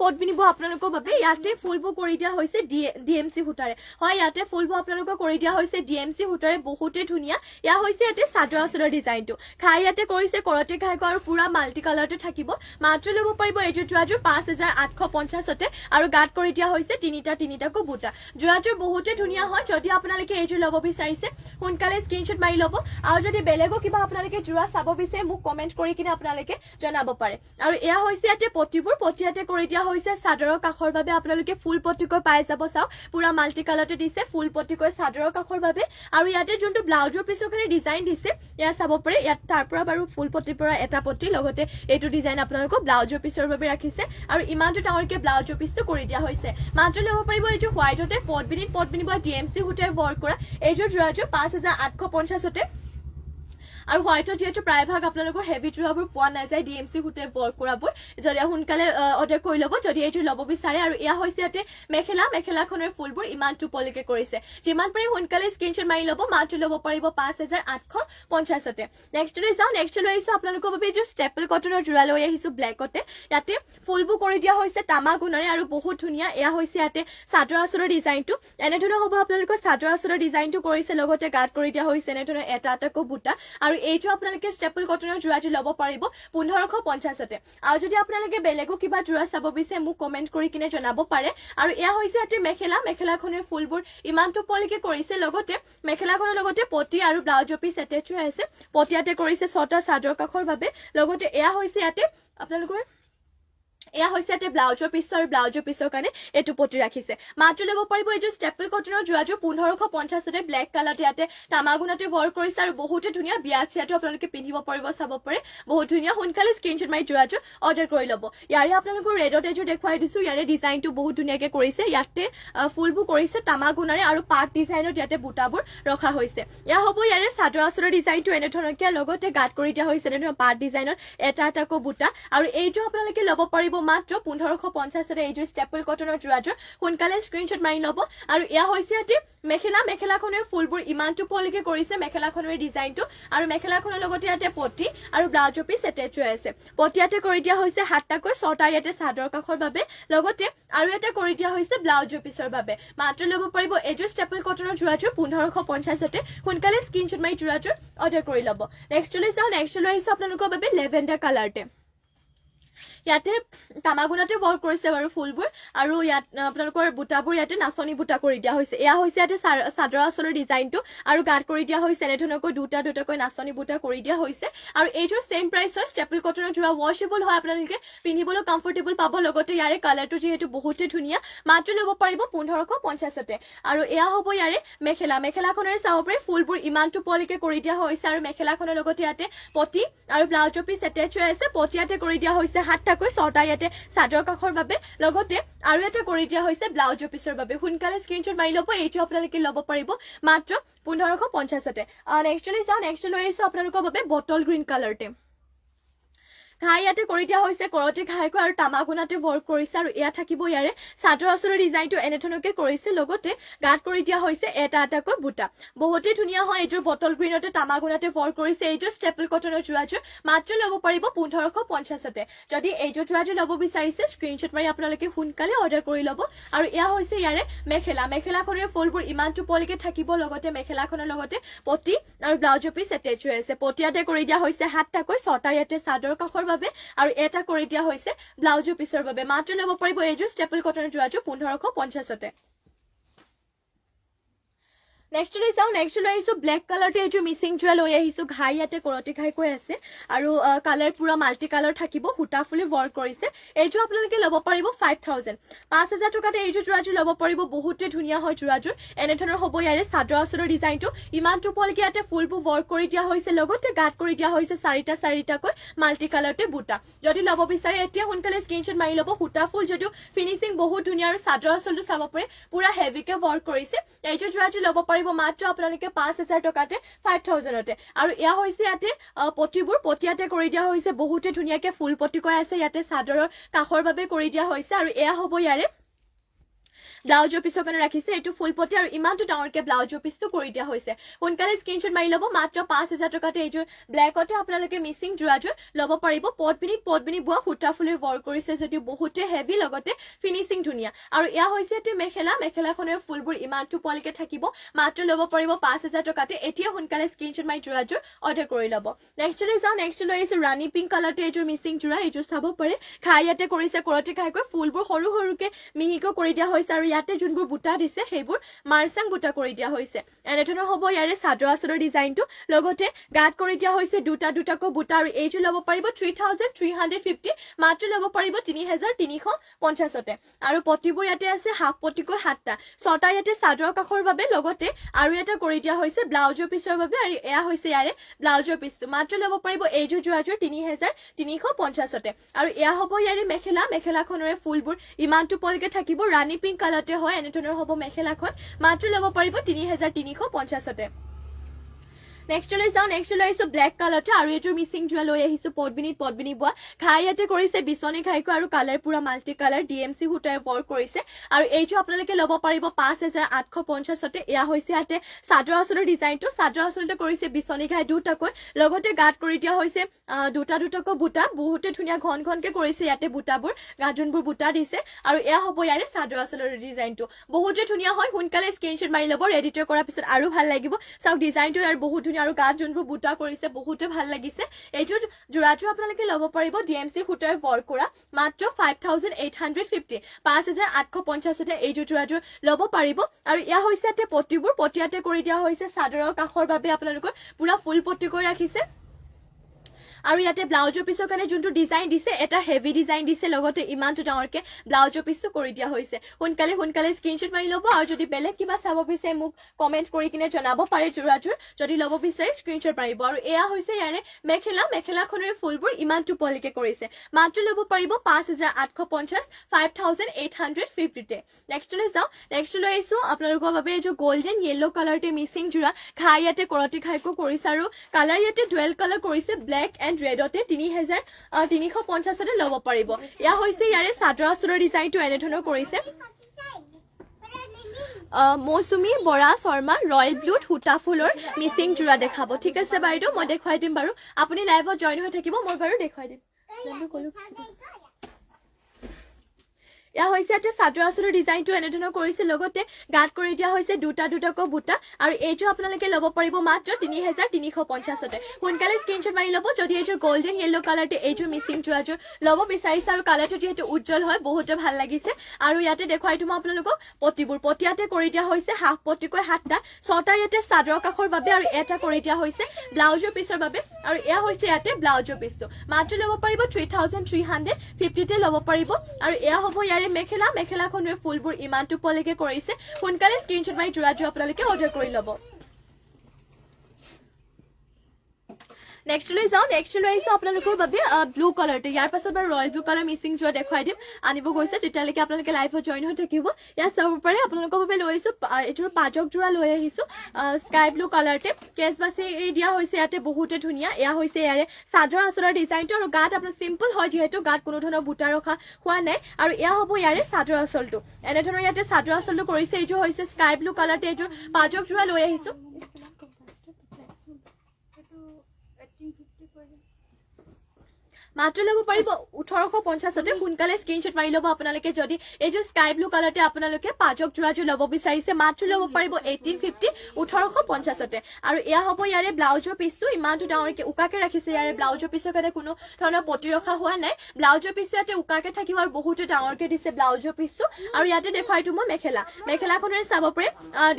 পদ্মিনীব আপোনালোকৰ বাবে ইয়াতে ফুলবোৰ কৰি দিয়া হৈছে ডিএমসি সূতাৰে হয় ইয়াতে ফুলবোৰ আপোনালোকৰ কৰি দিয়া হৈছে ডিএমসি সূতাৰে বহুতে ধুনীয়া ইয়া হৈছে ইয়াতে চাদৰ আঁচলৰ ডিজাইনটো খাই ইয়াতে কৰিছে কৰতে খাই আৰু পুৰা মাল্টি কালাৰতে থাকিব মাত্ৰ ল'ব পাৰিব এইটো জোৰাযোৰ 5850 আৰু গাত কৰি দিয়া হৈছে তিনিটাকৈ বুটা জোৰাযোৰ বহুতে ধুনীয়া হয় যদি আপোনালোকে এইটো ল'ব বিচাৰিছে সোনকালে স্ক্ৰীনশ্বট মাৰি ল'ব আৰু যদি বেলেগো কিবা আপোনালোকে জোৰা চাব বিচাৰে মোক কমেন্ট কৰি কিনে আপোনালোকে জনাব পাৰে আৰু এয়া হৈছে ইয়াতে পটিবোৰ পটিয়াতে কৰি দিয়া হৈছে চাদৰৰ কাখৰ বাবে আপোনালোকে ফুল পটিকৈ পাই যাব চাও পুৰা মাল্টি কালাৰতে দিছে ফুল পটিকৈ চাদৰৰ কাখৰ বাবে আৰু ইয়াতে যোনটো ব্লাউজৰ পিছৰখিনি ডিজাইন দিছে ইয়া চাব পাৰে ইয়াত তাৰ পৰা বাৰু ফুল পটিৰ পৰা এটা পটি লগতে এইটো ডিজাইন আপোনালোকক ব্লাউজৰ পিছৰ বাবে ৰাখিছে আৰু ইমানটো ডাঙৰকে ব্লাউজৰ পিছটো কৰি দিয়া হৈছে মাত্ৰ ল'ব পাৰিব এইটো হোৱাইটতে পদ্মিনী বা ডিএমসি সূতাৰে ৱৰ্ক কৰা এইযোৰ জোৰাযোৰ 5850 আৰু হোৱাইটত যেহেতু প্ৰায়ভাগ আপোনালোকৰ হেভি জোৰাবোৰ পোৱা নাযায় ডিএমসি সূতাৰে ৱৰ্ক কৰাবোৰ যদি সোনকালে অৰ্ডাৰ কৰি ল'ব যদি এইটো ল'ব বিচাৰে আৰু এয়া হৈছে ইয়াতে মেখেলাখনৰ ফুলবোৰ ইমান টুপলিকে কৰিছে যিমান পাৰে সোনকালে স্ক্ৰীনশ্বট মাৰি ল'ব মাত্ৰ ল'ব পাৰিব 5850 নেক্সটলৈ যাওঁ নেক্সটলৈ আহিছো আপোনালোকৰ বাবে এইটো ষ্টেপল কটনৰ জোৰা লৈ আহিছো ব্লেকতে ইয়াতে ফুলবোৰ কৰি দিয়া হৈছে তামাগুণৰে আৰু বহুত ধুনীয়া এয়া হৈছে ইয়াতে চাদৰ আঁচলৰ ডিজাইনটো এনেধৰণৰ হ'ব আপোনালোকৰ চাদৰ আঁচলৰ ডিজাইনটো কৰিছে লগতে গাত কৰি দিয়া হৈছে এনেধৰণৰ এটা এটাকৈ বুটা আৰু আৰু এইটো আপোনালোকে ষ্টেপল কটনৰ যোৰাটো ল'ব পাৰিব 1550তে আৰু যদি আপোনালোকে বেলেগো কিবা যোৰা চাব বিচাৰে মোক কমেন্ট কৰি কিনে জনাব পাৰে আৰু এয়া হৈছে ইয়াতে মেখেলাখনৰ ফুলবোৰ ইমানটো পলিকে কৰিছে লগতে মেখেলাখনৰ লগতে পটি আৰু ব্লাউজৰ পিছ এটেচ হৈ আছে পটিয়াতে কৰিছে 6টা চাদৰ কাখৰ বাবে লগতে এয়া হৈছে ইয়াতে আপোনালোকৰ এয়া হৈছে ইয়াতে ব্লাউজৰ পিছ আৰু ব্লাউজৰ পিছৰ কাৰণে এইটো পটি ৰাখিছে মাত্ৰ ল'ব পাৰিব এইটো ষ্টেপল কটনৰ যোৰাযোৰ 1550তে ব্লেক কালাৰত ইয়াতে তামাগুনাতে ৱৰ্ক কৰিছে আৰু বহুতে ধুনীয়া বিয়া চিয়াটো আপোনালোকে পিন্ধিব পাৰিব চাব পাৰে বহুত ধুনীয়া সোনকালে স্ক্ৰীনশ্বট মাৰি যোৰাযোৰ অৰ্ডাৰ কৰি ল'ব ইয়াৰে আপোনালোকৰ ৰেডত এযোৰ দেখুৱাই দিছো ইয়াৰে ডিজাইনটো বহুত ধুনীয়াকে কৰিছে ইয়াতে ফুলবোৰ কৰিছে তামাগুনাৰে আৰু পাট ডিজাইনত ইয়াতে বুটাবোৰ ৰখা হৈছে ইয়া হ'ব ইয়াৰে চাদৰ আঁচলৰ ডিজাইনটো এনেধৰণকে লগতে গাঁত কৰি দিয়া হৈছে এনেধৰণৰ পাট ডিজাইনত এটা এটাকৈ বুটা আৰু এইটো আপোনালোকে ল'ব পাৰিব মাত্ৰ 1550তে এইযোৰ ষ্টেপল কটনৰ যোৰাযোৰ সোনকালে স্ক্ৰীনশ্বট মাৰি ল'ব আৰু এয়া হৈছে ইয়াতে মেখেলাখনৰ ফুলবোৰ ইমানটো পলিকে কৰিছে মেখেলাখনৰ ডিজাইনটো আৰু মেখেলাখনৰ লগতে ইয়াতে পটি আৰু ব্লাউজৰ পিছ এটেচ হৈ আছে পটিয়াতে কৰি দিয়া হৈছে 7টাকৈ 6টা ইয়াতে চাদৰ কাখৰ বাবে লগতে আৰু এটা কৰি দিয়া হৈছে ব্লাউজৰ পিছৰ বাবে মাত্ৰ ল'ব পাৰিব এইযোৰ ষ্টেপল কটনৰ যোৰাযোৰ 1550তে সোনকালে স্ক্ৰীনশ্বট মাৰি যোৰাযোৰ অৰ্ডাৰ কৰি ল'ব নেক্সট লৈ চাওঁ নেক্সট লৈ আহিছো আপোনালোকৰ বাবে লেভেণ্ডাৰ কালাৰতে ইয়াতে তামাগুনাতে ৱৰ্ক কৰিছে বাৰু ফুলবোৰ আৰু ইয়াত আপোনালোকৰ বুটাবোৰ ইয়াতে নাচনি বুটা কৰি দিয়া হৈছে এয়া হৈছে ইয়াতে চাদৰ আঁচলৰ ডিজাইনটো আৰু গাঁত কৰি দিয়া হৈছে এনেধৰণকৈ দুটাকৈ নাচনি বুটা কৰি দিয়া হৈছে আৰু এইযোৰ সেম প্ৰাইচ হয় ষ্টেপল কটনৰ যোৰা ৱাশেবল হয় আপোনালোকে পিন্ধিবলৈ কমফৰ্টেবল পাব লগতে ইয়াৰে কালাৰটো যিহেতু বহুতে ধুনীয়া মাত্ৰ ল'ব পাৰিব 1550তে আৰু এয়া হ'ব ইয়াৰে মেখেলাখনেৰে চাব পাৰে ফুলবোৰ ইমানটো পলিকে কৰি দিয়া হৈছে আৰু মেখেলাখনৰ লগতে ইয়াতে পটি আৰু ব্লাউজৰ পিছ এটেচ হৈ আছে পটিয়াতে কৰি দিয়া হৈছে 7টাকৈ 6টা ইয়াতে চাদৰ কাখৰ বাবে লগতে আৰু এটা কৰি দিয়া হৈছে ব্লাউজৰ পিছৰ বাবে সোনকালে স্ক্ৰীনশ্বট মাৰি ল'ব এইটো আপোনালোকে ল'ব পাৰিব মাত্ৰ 1550তে নেক্সট লৈ আহিছো আপোনালোকৰ বাবে বটল গ্ৰীণ কালাৰতে ঘাই ইয়াতে কৰি দিয়া হৈছে কৰতে ঘাইকৈ আৰু তামাগুনাতে ৱৰ্ক কৰিছে আৰু এয়া থাকিব ইয়াৰে চাদৰ আঁচলৰ ডিজাইনটো এনেধৰণকে কৰিছে লগতে গাঁত কৰি দিয়া হৈছে এটা এটাকৈ বুটা বহুতে ধুনীয়া হয় এইযোৰ বটল গ্ৰীণতে তামাগুনাতে ৱৰ্ক কৰিছে এইযোৰ ষ্টেপল কটনৰ যোৰাযোৰ মাত্ৰ ল'ব পাৰিব 1550তে যদি এইযোৰ যোৰাযোৰ ল'ব বিচাৰিছে স্ক্ৰীনশ্বট মাৰি আপোনালোকে সোনকালে অৰ্ডাৰ কৰি ল'ব আৰু এয়া হৈছে ইয়াৰে মেখেলাখনৰ ফুলবোৰ ইমানটো পলিকে থাকিব লগতে মেখেলাখনৰ লগতে পটি আৰু ব্লাউজৰ পিছ এটেচ হৈ আছে পটিয়াতে কৰি দিয়া হৈছে 7টাকৈ 6টা ইয়াতে চাদৰ কাখৰ বাবে আৰু এটা কৰি দিয়া হৈছে ব্লাউজৰ পিছৰ বাবে মাত্ৰ ল'ব পাৰিব এইযোৰ ষ্টেপল কটনৰ যোৰাযোৰ 1550তে নেক্সট লৈ আহিছো ব্লেক কালাৰতে এইযোৰ মিচিং যোৰা লৈ আহিছো ঘাই ইয়াতে কৰতে ঘাইকৈ আছে আৰু কালাৰ পুৰা মাল্টি কালাৰ থাকিব সূতা ফুলি ৱৰ্ক কৰিছে এইযোৰ আপোনালোকে ল'ব পাৰিব 5000 টকাতে এইযোৰ যোৰাযোৰ ল'ব পাৰিব বহুতে ধুনীয়া হয় যোৰাযোৰ এনেধৰণৰ হ'ব ইয়াৰে চাদৰ আঁচলৰ ডিজাইনটো ইমানটো পলিকে ইয়াতে ফুলবোৰ ৱৰ্ক কৰি দিয়া হৈছে লগতে গাঁত কৰি দিয়া হৈছে 4টাকৈ মাল্টি কালাৰতে বুটা যদি ল'ব বিচাৰে এতিয়া সোনকালে স্ক্ৰীনশ্বট মাৰি ল'ব সূতা ফুল যদিও ফিনিচিং বহুত ধুনীয়া আৰু চাদৰ আঁচলটো চাব পাৰে পুৰা হেভিকে ৱৰ্ক কৰিছে এইযোৰ যোৰাযোৰ ল'ব পাৰিব মাত্ৰ আপোনালোকে 5000 টকাতে 5000তে আৰু এয়া হৈছে ইয়াতে পটিবোৰ পটিয়াতে কৰি দিয়া হৈছে বহুতে ধুনীয়াকে ফুল পটিকৈ আছে ইয়াতে চাদৰৰ কাখৰ বাবে কৰি দিয়া হৈছে আৰু এয়া হ'ব ইয়াৰে ব্লাউজৰ পিছৰ কাৰণে ৰাখিছে এইটো ফুল পটি আৰু ইমানটো ডাঙৰকে ব্লাউজৰ পিছটো কৰি দিয়া হৈছে সোনকালে স্ক্ৰীনশ্বট মাৰি ল'ব মাত্ৰ 5000 টকাতে এইযোৰ ব্লেকতে আপোনালোকে মিচিং যোৰাযোৰ ল'ব পাৰিব পটবিনিত বোৱা সূতা ফুলে ৱৰ্ক কৰিছে যদিও বহুতে হেভি লগতে ফিনিচিং ধুনীয়া আৰু এয়া হৈছে ইয়াতে মেখেলাখনৰ ফুলবোৰ ইমানটো পলিকে থাকিব মাত্ৰ ল'ব পাৰিব 5000 টকাতে এতিয়া সোনকালে স্ক্ৰীনশ্বট মাৰি যোৰাযোৰ অৰ্ডাৰ কৰি ল'ব নেক্সট লৈ আহিছো ৰাণী পিংক কালাৰতে এইযোৰ মিচিং যোৰা এইযোৰ চাব পাৰে ঘাই ইয়াতে কৰিছে কৰতে ঘাইকৈ ফুলবোৰ সৰুকে মিহিকৈ কৰি দিয়া হৈছে আৰু ইয়াতে যোনবোৰ বুটা দিছে সেইবোৰ মাৰ্চাং বুটা কৰি দিয়া হৈছে এনেধৰণৰ হ'ব ইয়াৰে চাদৰ আঁচলৰ ডিজাইনটো লগতে গাঁত কৰি দিয়া হৈছে দুটাকৈ বুটা আৰু এইযোৰ ল'ব পাৰিব 3350 মাত্ৰ ল'ব পাৰিব 3350তে আৰু পটিবোৰ ইয়াতে আছে হাফ পটিকৈ 7টা 6টা ইয়াতে চাদৰ কাখৰ বাবে লগতে আৰু এটা কৰি দিয়া হৈছে ব্লাউজৰ পিছৰ বাবে আৰু এয়া হৈছে ইয়াৰে ব্লাউজৰ পিছটো মাত্ৰ ল'ব পাৰিব এইযোৰ যোৰাযোৰ 3350তে আৰু এয়া হ'ব ইয়াৰে মেখেলাখনৰে ফুলবোৰ ইমানটো পলিকে থাকিব ৰাণী পিংক কালাৰতে হয় এনেধৰণৰ হ'ব মেখেলাখন মাত্ৰ ল'ব পাৰিব 3350তে নেক্সট লৈ আহিছো ব্লেক কালাৰতে আৰু এইটোৰ মিচিং যোৰা লৈ আহিছো পটবিনি বোৱা ঘাই ইয়াতে কৰিছে বিচনী ঘাইকৈ আৰু কালাৰ পুৰা মাল্টি কালাৰ ডিএমচি সূতাৰে ৱৰ্ক কৰিছে আৰু এইটো আপোনালোকে ল'ব পাৰিব 5850তে এয়া হৈছে ইয়াতে চাদৰ আঁচলৰ ডিজাইনটো চাদৰ আঁচলতে কৰিছে বিচনী ঘাই দুটাকৈ লগতে গাঁত কৰি দিয়া হৈছে দুটাকৈ বুটা বহুতে ধুনীয়া ঘনকে কৰিছে ইয়াতে বুটাবোৰ গাঁত যোনবোৰ বুটা দিছে আৰু এয়া হ'ব ইয়াৰে চাদৰ আঁচলৰ ডিজাইনটো বহুতে ধুনীয়া হয় সোনকালে স্ক্ৰীনশ্বট মাৰি ল'ব ৰেডি কৰাৰ পিছত আৰু ভাল লাগিব চাওক ডিজাইনটো ইয়াৰ বহুত ধুনীয়া আৰু গাত যোনবোৰ বুটা কৰিছে বহুতে ভাল লাগিছে এইযোৰ যোৰাযোৰ আপোনালোকে ল'ব পাৰিব ডিএমচি সূতাৰ ৱৰ্ক কৰা মাত্ৰ 5850 5850 এইযোৰ যোৰাযোৰ ল'ব পাৰিব আৰু ইয়া হৈছে ইয়াতে পটিবোৰ পটিয়াতে কৰি দিয়া হৈছে চাদৰৰ কাষৰ বাবে আপোনালোকৰ পুৰা ফুল পটি কৰি ৰাখিছে আৰু ইয়াতে ব্লাউজৰ পিছৰ কাৰণে যোনটো ডিজাইন দিছে এটা হেভি ডিজাইন দিছে লগতে ইমানটো ডাঙৰকে ব্লাউজৰ পিছটো কৰি দিয়া হৈছে সোনকালে স্ক্ৰীনশ্বট মাৰি ল'ব আৰু যদি বেলেগ কিবা চাব বিচাৰে মোক কমেন্ট কৰি কিনে জনাব পাৰে যোৰাযোৰ যদি ল'ব বিচাৰে স্ক্ৰীনশ্বট মাৰিব আৰু এয়া হৈছে ইয়াৰে মেখেলাখনৰ ফুলবোৰ ইমানটো পলিকে কৰিছে মাত্ৰ ল'ব পাৰিব 5850 5850 তে নেক্সটলৈ যাওঁ নেক্সটলৈ আহিছো আপোনালোকৰ বাবে এই যে গোল্ডেন য়েলো কালাৰতে মিচিং যোৰা ঘাই ইয়াতে কৰতি ঘাইকো কৰিছে আৰু কালাৰ ইয়াতে ডুৱেল কালাৰ কৰিছে ব্লেক এণ্ড ৰেডতে 3350 ল'ব পাৰিব ইয়া হৈছে ইয়াৰে চাদৰ আঁচলৰ ডিজাইনটো এনে ধৰণৰ কৰিছে মৌচুমী বৰা শৰ্মা ৰয়েল ব্লুত সূতা ফুলৰ মিচিং যোৰা দেখাব ঠিক আছে বাইদেউ মই দেখুৱাই দিম বাৰু আপুনি লাইভত জইন হৈ থাকিব মই বাৰু দেখুৱাই দিম ইয়া হৈছে ইয়াতে চাদৰ আঁচলৰ ডিজাইনটো এনে ধৰণৰ কৰিছে লগতে গাত কৰি দিয়া হৈছে দুটাকৈ বুটা আৰু এইটো আপোনালোকে ল'ব পাৰিব মাত্ৰ 3350 তে সোনকালে স্ক্ৰীনশ্বট মাৰি ল'ব যদি এইযোৰ গোল্ডেন য়েলো কালাৰতে এইযোৰ মিচিং যোৰাযোৰ ল'ব বিচাৰিছে আৰু কালাৰটো যিহেতু উজ্জ্বল হয় বহুতে ভাল লাগিছে আৰু ইয়াতে দেখুৱাই দিম আপোনালোকক পটিবোৰ পটিয়াতে কৰি দিয়া হৈছে হাফ পটিকৈ 7টা 6টা ইয়াতে চাদৰ কাষৰ বাবে আৰু এটা কৰি দিয়া হৈছে ব্লাউজৰ পিছৰ বাবে আৰু এয়া হৈছে ইয়াতে ব্লাউজৰ পিছটো মাত্ৰ ল'ব পাৰিব 3350 তে ল'ব পাৰিব আৰু এয়া হ'ব ইয়াৰে মেখেলাখনৰ ফুলবোৰ ইমানটো পলিকে কৰিছে সোনকালে স্ক্ৰীনশ্বট মাৰি যোৰাযোৰ আপোনালোকে অৰ্ডাৰ কৰি ল'ব নেক্সটলৈ যাওঁ নেক্সটলৈ আহিছো আপোনালোকৰ বাবে ব্লু কালাৰটো ইয়াৰ পাছত বাৰু ৰয়েল ব্লু কালাৰ মিচিং যোৰা দেখুৱাই দিম আনিব গৈছে তেতিয়ালৈকে আপোনালোকে লাইভত জইন হৈ থাকিব ইয়াত চাব পাৰে আপোনালোকৰ বাবে লৈ আহিছো এইটোৰ পাজক যোৰা লৈ আহিছো স্কাই ব্লু কালাৰতে কেছ বাছি দিয়া হৈছে ইয়াতে বহুতে ধুনীয়া এয়া হৈছে ইয়াৰে চাদৰ আঁচলৰ ডিজাইনটো আৰু গাত আপোনাৰ চিম্পল হয় যিহেতু গাত কোনো ধৰণৰ বুটা ৰখা হোৱা নাই আৰু এয়া হ'ব ইয়াৰে চাদৰ আঁচলটো এনেধৰণৰ ইয়াতে চাদৰ আঁচলটো কৰিছে এইটো হৈছে স্কাই ব্লু কালাৰতে এইটোৰ পাজক যোৰা লৈ আহিছো মাত্ৰ ল'ব পাৰিব 1850 তে সোনকালে স্ক্ৰীনশ্বট মাৰি ল'ব আপোনালোকে যদি এই যে স্কাই ব্লু কালাৰতে আপোনালোকে পাজক যোৰাযোৰ ল'ব বিচাৰিছে মাত্ৰ ল'ব পাৰিব 1850 1850 তে আৰু এয়া হ'ব ইয়াৰে ব্লাউজৰ পিছটো ইমানটো ডাঙৰকে উকাকে ৰাখিছে ইয়াৰে ব্লাউজৰ পিছৰ কাৰণে কোনো ধৰণৰ পটি ৰখা হোৱা নাই ব্লাউজৰ পিছটো ইয়াতে উকাকে থাকিব আৰু বহুতে ডাঙৰকে দিছে ব্লাউজৰ পিছটো আৰু ইয়াতে দেখুৱাই দিম মেখেলাখনেৰে চাব পাৰে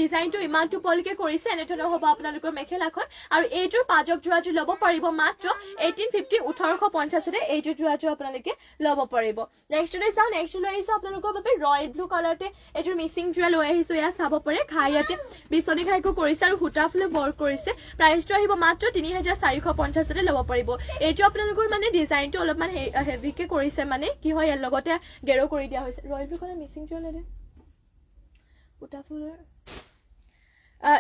ডিজাইনটো ইমানটো পলিকে কৰিছে এনে ধৰণৰ হ'ব আপোনালোকৰ মেখেলাখন আৰু এইটোৰ পাজক যোৰাযোৰ ল'ব পাৰিব মাত্ৰ 1850 1850 এইটো যোৰাযোৰ আপোনালোকে ল'ব পাৰিব নেক্সটলৈ চাওঁ নেক্সটলৈ আহিছো আপোনালোকৰ বাবে ৰয়েল ব্লু কালাৰতে এইটোৰ মিচিং যোৰা লৈ আহিছো এয়া চাব পাৰে ঘাই ইয়াতে বিচনী ঘাইকো কৰিছে আৰু সূতা ফুলে ৱৰ্ক কৰিছে প্ৰাইচটো আহিব মাত্ৰ 3450 তে ল'ব পাৰিব এইটো আপোনালোকৰ মানে ডিজাইনটো অলপমান হেভিকে কৰিছে মানে কি হয় ইয়াৰ লগতে গেৰো কৰি দিয়া হৈছে ৰয়েল ব্লু কালাৰ মিচিং যোৰা লৈ সূতা ফুলৰ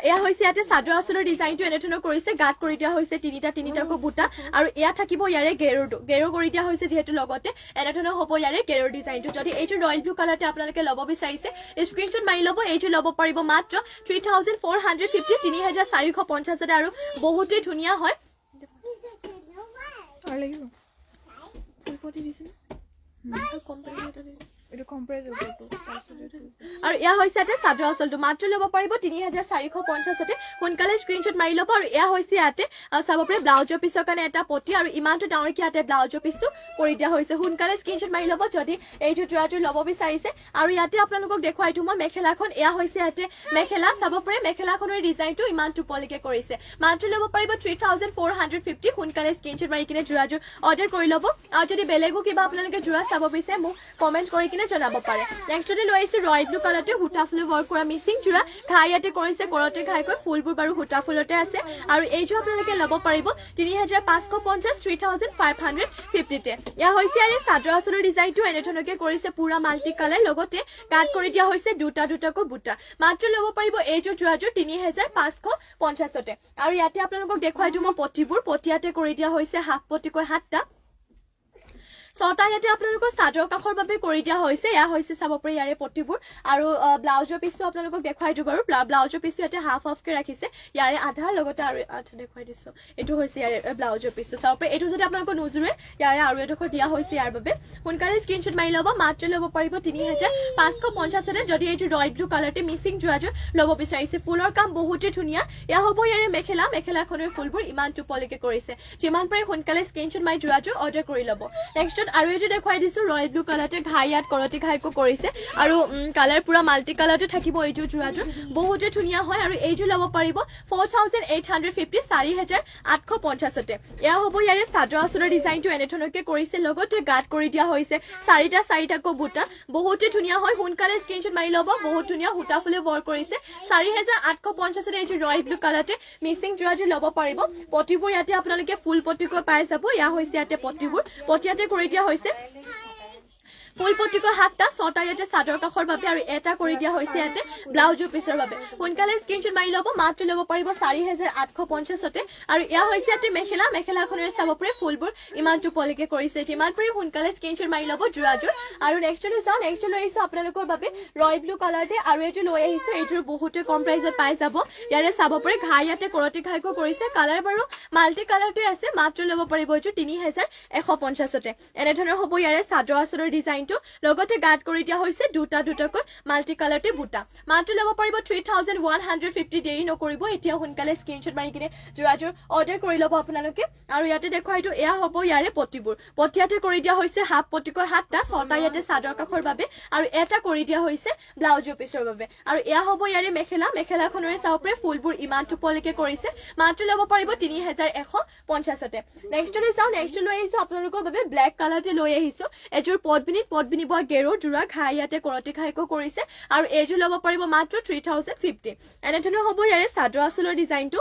এয়া হৈছে ইয়াতে চাদৰ আঁচলৰ ডিজাইনটো এনে ধৰণৰ কৰিছে গাত কৰি দিয়া হৈছে তিনিটাকৈ বুটা আৰু এয়া থাকিব ইয়াৰে গেৰো কৰি দিয়া হৈছে যিহেতু লগতে এনে ধৰণৰ হ'ব ইয়াৰে গেৰৰ ডিজাইনটো যদি এইটো ৰয়েল ব্লু কালাৰতে আপোনালোকে ল'ব বিচাৰিছে স্ক্ৰীনশ্বট মাৰি ল'ব এইটো ল'ব পাৰিব মাত্ৰ 3450 3450 আৰু বহুতেই ধুনীয়া হয় আৰু এয়া হৈছে ইয়াতে চাদৰ আঁচলটো মাত্ৰ ল'ব পাৰিব 3450 তে সোনকালে স্ক্ৰীনশ্বট মাৰি ল'ব আৰু এয়া হৈছে ইয়াতে চাব পাৰে ব্লাউজৰ পিছৰ কাৰণে এটা পটি আৰু ইমানটো ডাঙৰকে ইয়াতে ব্লাউজৰ পিছটো কৰি দিয়া হৈছে সোনকালে স্ক্ৰীনশ্বট মাৰি ল'ব যদি এইটো যোৰাযোৰ ল'ব বিচাৰিছে আৰু ইয়াতে আপোনালোকক দেখুৱাই দিম মেখেলাখন এয়া হৈছে ইয়াতে মেখেলা চাব পাৰে মেখেলাখনৰ ডিজাইনটো ইমানটো পলিকে কৰিছে মাত্ৰ ল'ব পাৰিব 3450 সোনকালে স্ক্ৰীনশ্বট মাৰি কিনে যোৰাযোৰ অৰ্ডাৰ কৰি ল'ব আৰু যদি বেলেগো কিবা আপোনালোকে যোৰা চাব বিচাৰে মোক কমেন্ট কৰি কিনে জনাব পাৰে নেক্সটতে লৈ আহিছো ৰয়েল ব্লু কালাৰতে সূতা ফুল ৱৰ্ক কৰা মিচিং যোৰা ঘাই ইয়াতে কৰিছে কৰতে ঘাইকৈ ফুলবোৰ বাৰু সূতা ফুলতে আছে আৰু এইযোৰ আপোনালোকে ল'ব পাৰিব 3550 3550 তে ইয়া হৈছে ইয়াৰে চাদৰ আঁচলৰ ডিজাইনটো এনে ধৰণকে কৰিছে পুৰা মাল্টি কালাৰ লগতে কাট কৰি দিয়া হৈছে দুটাকৈ বুটা মাত্ৰ ল'ব পাৰিব এইযোৰ যোৰাযোৰ 3550 তে আৰু ইয়াতে আপোনালোকক দেখুৱাই দিম পটিবোৰ পটিয়াতে কৰি দিয়া হৈছে হাফ পটিকৈ 7টা ছটা ইয়াতে আপোনালোকক চাদৰ কাষৰ বাবে কৰি দিয়া হৈছে এয়া হৈছে চাব পাৰি ইয়াৰে পটিবোৰ আৰু ব্লাউজৰ পিছটো আপোনালোকক দেখুৱাই দিওঁ বাৰু ব্লাউজৰ পিছটো ইয়াতে হাফ হাফকে ৰাখিছে ইয়াৰে আধা লগতে আৰু আধা দেখুৱাই দিছো এইটো হৈছে ইয়াৰে ব্লাউজৰ পিছটো চাব পাৰি এইটো যদি আপোনালোকক নোজোৰে ইয়াৰে আৰু এডোখৰ দিয়া হৈছে ইয়াৰ বাবে সোনকালে স্ক্ৰীনশ্বট মাৰি ল'ব মাত্ৰ ল'ব পাৰিব 3550 যদি এইটো ৰয়েল ব্লু কালাৰতে মিচিং যোৱাযোৰ ল'ব বিচাৰিছে ফুলৰ কাম বহুতেই ধুনীয়া এয়া হ'ব ইয়াৰে মেখেলাখনৰ ফুলবোৰ ইমান টুপলৈকে কৰিছে যিমান পাৰে সোনকালে স্ক্ৰীনশ্বট মাৰি যোৱাযোৰ অৰ্ডাৰ কৰি ল'ব নেক্সটত আৰু এইটো দেখুৱাই দিছো ৰয়েল ব্লু কালাৰতে ঘাইয়াত কৰতি ঘাইকো কৰিছে আৰু কালাৰ পুৰা মাল্টি কালাৰতে থাকিব এইটো যোৱাযোৰ বহুতেই ধুনীয়া হয় আৰু এইটো ল'ব পাৰিব 4850 4850 এয়া হ'ব ইয়াৰে চাদৰ আঁচলৰ ডিজাইনটো এনেধৰণকে কৰিছে লগতে গাত কৰি দিয়া হৈছে চাৰিটাকৈ বুটা বহুতেই ধুনীয়া হয় সোনকালে স্ক্ৰীনশ্বট মাৰি ল'ব বহুত ধুনীয়া সূতা ফুলে ৱৰ্ক কৰিছে 4850 এইটো ৰয়েল ব্লু কালাৰতে মিচিং যোৱাযোৰ ল'ব পাৰিব পটিবোৰ ইয়াতে আপোনালোকে ফুল পটিকৈ পাই যাব এয়া হৈছে ইয়াতে পটিবোৰ পটিয়াতে কৰি দিয়া হৈছে ফুল পটিকৈ 7টা 6টা ইয়াতে চাদৰ কাষৰ বাবে আৰু এটা কৰি দিয়া হৈছে ইয়াতে ব্লাউজৰ পিছৰ বাবে সোনকালে স্ক্ৰীনশ্বট মাৰি ল'ব মাত্ৰ ল'ব পাৰিব 4850 আৰু এয়া হৈছে ইয়াতে মেখেলাখনেৰে চাব পাৰি ফুলবোৰ ইমান টুপলৈকে কৰিছে যিমান পাৰি সোনকালে স্ক্ৰীনশ্বট মাৰি ল'ব যোৱাযোৰ আৰু নেক্সটলৈ চাওঁ নেক্সট লৈ আহিছো আপোনালোকৰ বাবে ৰয়েল ব্লু কালাৰতে আৰু এইটো লৈ আহিছো এইটোৰ বহুতে কম প্ৰাইজত পাই যাব ইয়াৰে চাব পাৰি ঘাই ইয়াতে কৰতি ঘাইকো কৰিছে কালাৰ বাৰু মাল্টি কালাৰতে আছে মাত্ৰ ল'ব পাৰিব এইটো 3150 এনেধৰণৰ হ'ব ইয়াৰে চাদৰ আঁচলৰ ডিজাইন লগতে গাত কৰি দিয়া হৈছে দুটাকৈ মাল্টি কালাৰতে বুটা মাত্ৰ ল'ব পাৰিব 3150 দেৰি নকৰিব এতিয়া সোনকালে স্ক্ৰীনশ্বট মাৰি কিনে যোৱাযোৰ অৰ্ডাৰ কৰি ল'ব আপোনালোকে আৰু ইয়াতে দেখুৱাইটো এয়া হ'ব ইয়াৰে পটিবোৰ পটিয়াতে কৰি দিয়া হৈছে হাফ পটিকৈ 7টা 6টা ইয়াতে চাদৰ কাষৰ বাবে আৰু এটা কৰি দিয়া হৈছে ব্লাউজৰ পিছৰ বাবে আৰু এয়া হ'ব ইয়াৰে মেখেলাখনৰে চাব পাৰে ফুলবোৰ ইমান টুপলৈকে কৰিছে মাত্ৰ ল'ব পাৰিব 3150 নেক্সটলৈ চাওঁ নেক্সট লৈ আহিছো আপোনালোকৰ বাবে ব্লেক কালাৰতে লৈ আহিছো এযোৰ পদ্মিনী বোৱা গেৰো জোৰা ঘাই ইয়াতে কৰতি ঘাইকো কৰিছে আৰু এইযোৰ ল'ব পাৰিব মাত্ৰ 3050 এনেধৰণৰ হ'ব ইয়াৰে চাদৰ আঁচলৰ ডিজাইনটো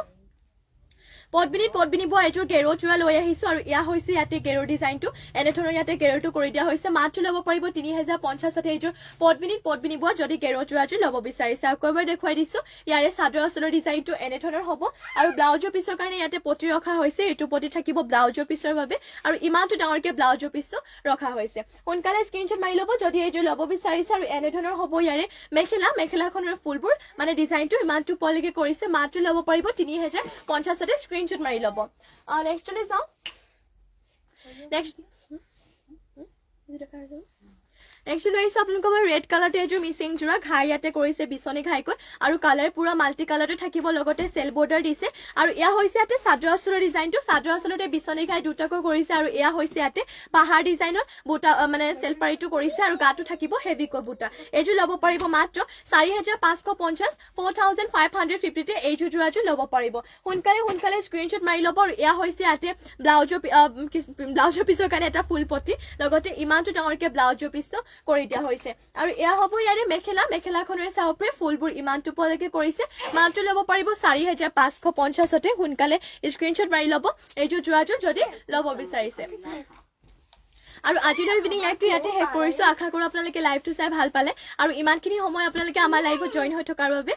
পদ্মিনী বোৱা এইটোৰ গেৰো জোৰা লৈ আহিছো আৰু এয়া হৈছে ইয়াতে গেৰো ডিজাইনটো এনেধৰণৰ ইয়াতে গেৰোটো কৰি দিয়া হৈছে মাত্ৰ ল'ব পাৰিব 3050 এইটোৰ পদ্মিনী বোৱা যদি গেৰো জোৰাযোৰ ল'ব বিচাৰিছে আকৌ এবাৰ দেখুৱাই দিছো ইয়াৰে চাদৰ আঁচলৰ ডিজাইনটো এনেধৰণৰ হ'ব আৰু ব্লাউজৰ পিছৰ কাৰণে ইয়াতে পটি ৰখা হৈছে এইটো পটি থাকিব ব্লাউজৰ পিছৰ বাবে আৰু ইমানটো ডাঙৰকে ব্লাউজৰ পিছটো ৰখা হৈছে সোনকালে স্ক্ৰীনশ্বট মাৰি ল'ব যদি এইযোৰ ল'ব বিচাৰিছে আৰু এনেধৰণৰ হ'ব ইয়াৰে মেখেলাখনৰ ফুলবোৰ মানে ডিজাইনটো ইমানটো পলৈকে কৰিছে মাত্ৰ ল'ব পাৰিব 3050 স্ক্ৰীনশ্বট মাৰি ল'ব নেক্সটলৈ যাওঁ নেক্সট লৈ আহিছো আপোনালোকৰ ৰেড কালাৰতে এযোৰ মিচিং জোৰা ঘাই ইয়াতে কৰিছে বিচনী ঘাইকৈ আৰু কালাৰ পুৰা মাল্টি কালাৰতে থাকিব লগতে চেল বৰ্ডাৰ দিছে আৰু এয়া হৈছে ইয়াতে চাদৰ আঁচলৰ ডিজাইনটো চাদৰ আঁচলতে বিচনী ঘাই দুটাকৈ কৰিছে আৰু এয়া হৈছে ইয়াতে পাহাৰ ডিজাইনৰ বুটা মানে চেলপাৰিটো কৰিছে আৰু গাটো থাকিব হেভিকৈ বুটা এইযোৰ ল'ব পাৰিব মাত্ৰ 4550 4550 এইযোৰ যোৰাযোৰ ল'ব পাৰিব সোনকালে স্ক্ৰীনশ্বট মাৰি ল'ব আৰু এয়া হৈছে ইয়াতে ব্লাউজৰ পিছৰ কাৰণে এটা ফুল পটি লগতে ইমানটো ডাঙৰকে ব্লাউজৰ পিছটো কৰি দিয়া হৈছে আৰু এয়া হ'ব ইয়াৰে মেখেলাখনেৰে চাব পাৰে ফুলবোৰ ইমান টুপলৈকে কৰিছে মাত্ৰ ল'ব পাৰিব 4550 সোনকালে স্ক্ৰীনশ্বট মাৰি ল'ব এইযোৰ যোৱাযোৰ যদি ল'ব বিচাৰিছে আৰু আজিৰ ইভিনিং লাইভটো ইয়াতে শেষ কৰিছো আশা কৰো আপোনালোকে লাইভটো চাই ভাল পালে আৰু ইমানখিনি সময় আপোনালোকে আমাৰ লাইভত জইন হৈ থকাৰ বাবে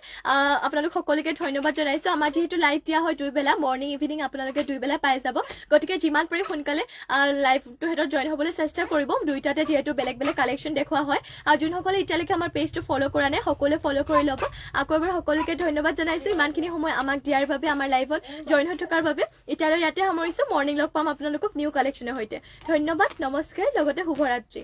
আপোনালোক সকলোকে ধন্যবাদ জনাইছো আমাৰ যেহেতু লাইভ দিয়া হয় দুইবেলা মৰ্নিং ইভিনিং আপোনালোকে দুইবেলা পাই যাব গতিকে যিমান পাৰি সোনকালে লাইভটো হেতত জইন হ'বলৈ চেষ্টা কৰিব দুইটাতে যেহেতু বেলেগ কালেকশ্যন দেখুওৱা হয় আৰু যোনসকলে এতিয়ালৈকে আমাৰ পেজটো ফ'ল' কৰা নাই সকলোৱে ফ'ল' কৰি ল'ব আকৌ এবাৰ সকলোকে ধন্যবাদ জনাইছো ইমানখিনি সময় আমাক দিয়াৰ বাবে আমাৰ লাইভত জইন হৈ থকাৰ বাবে এতিয়ালৈ ইয়াতে সামৰিছো মৰ্নিং লগ পাম আপোনালোকক নিউ কালেকশ্যনৰ সৈতে ধন্যবাদ নমস্কাৰ লগতে শুভৰাত্ৰি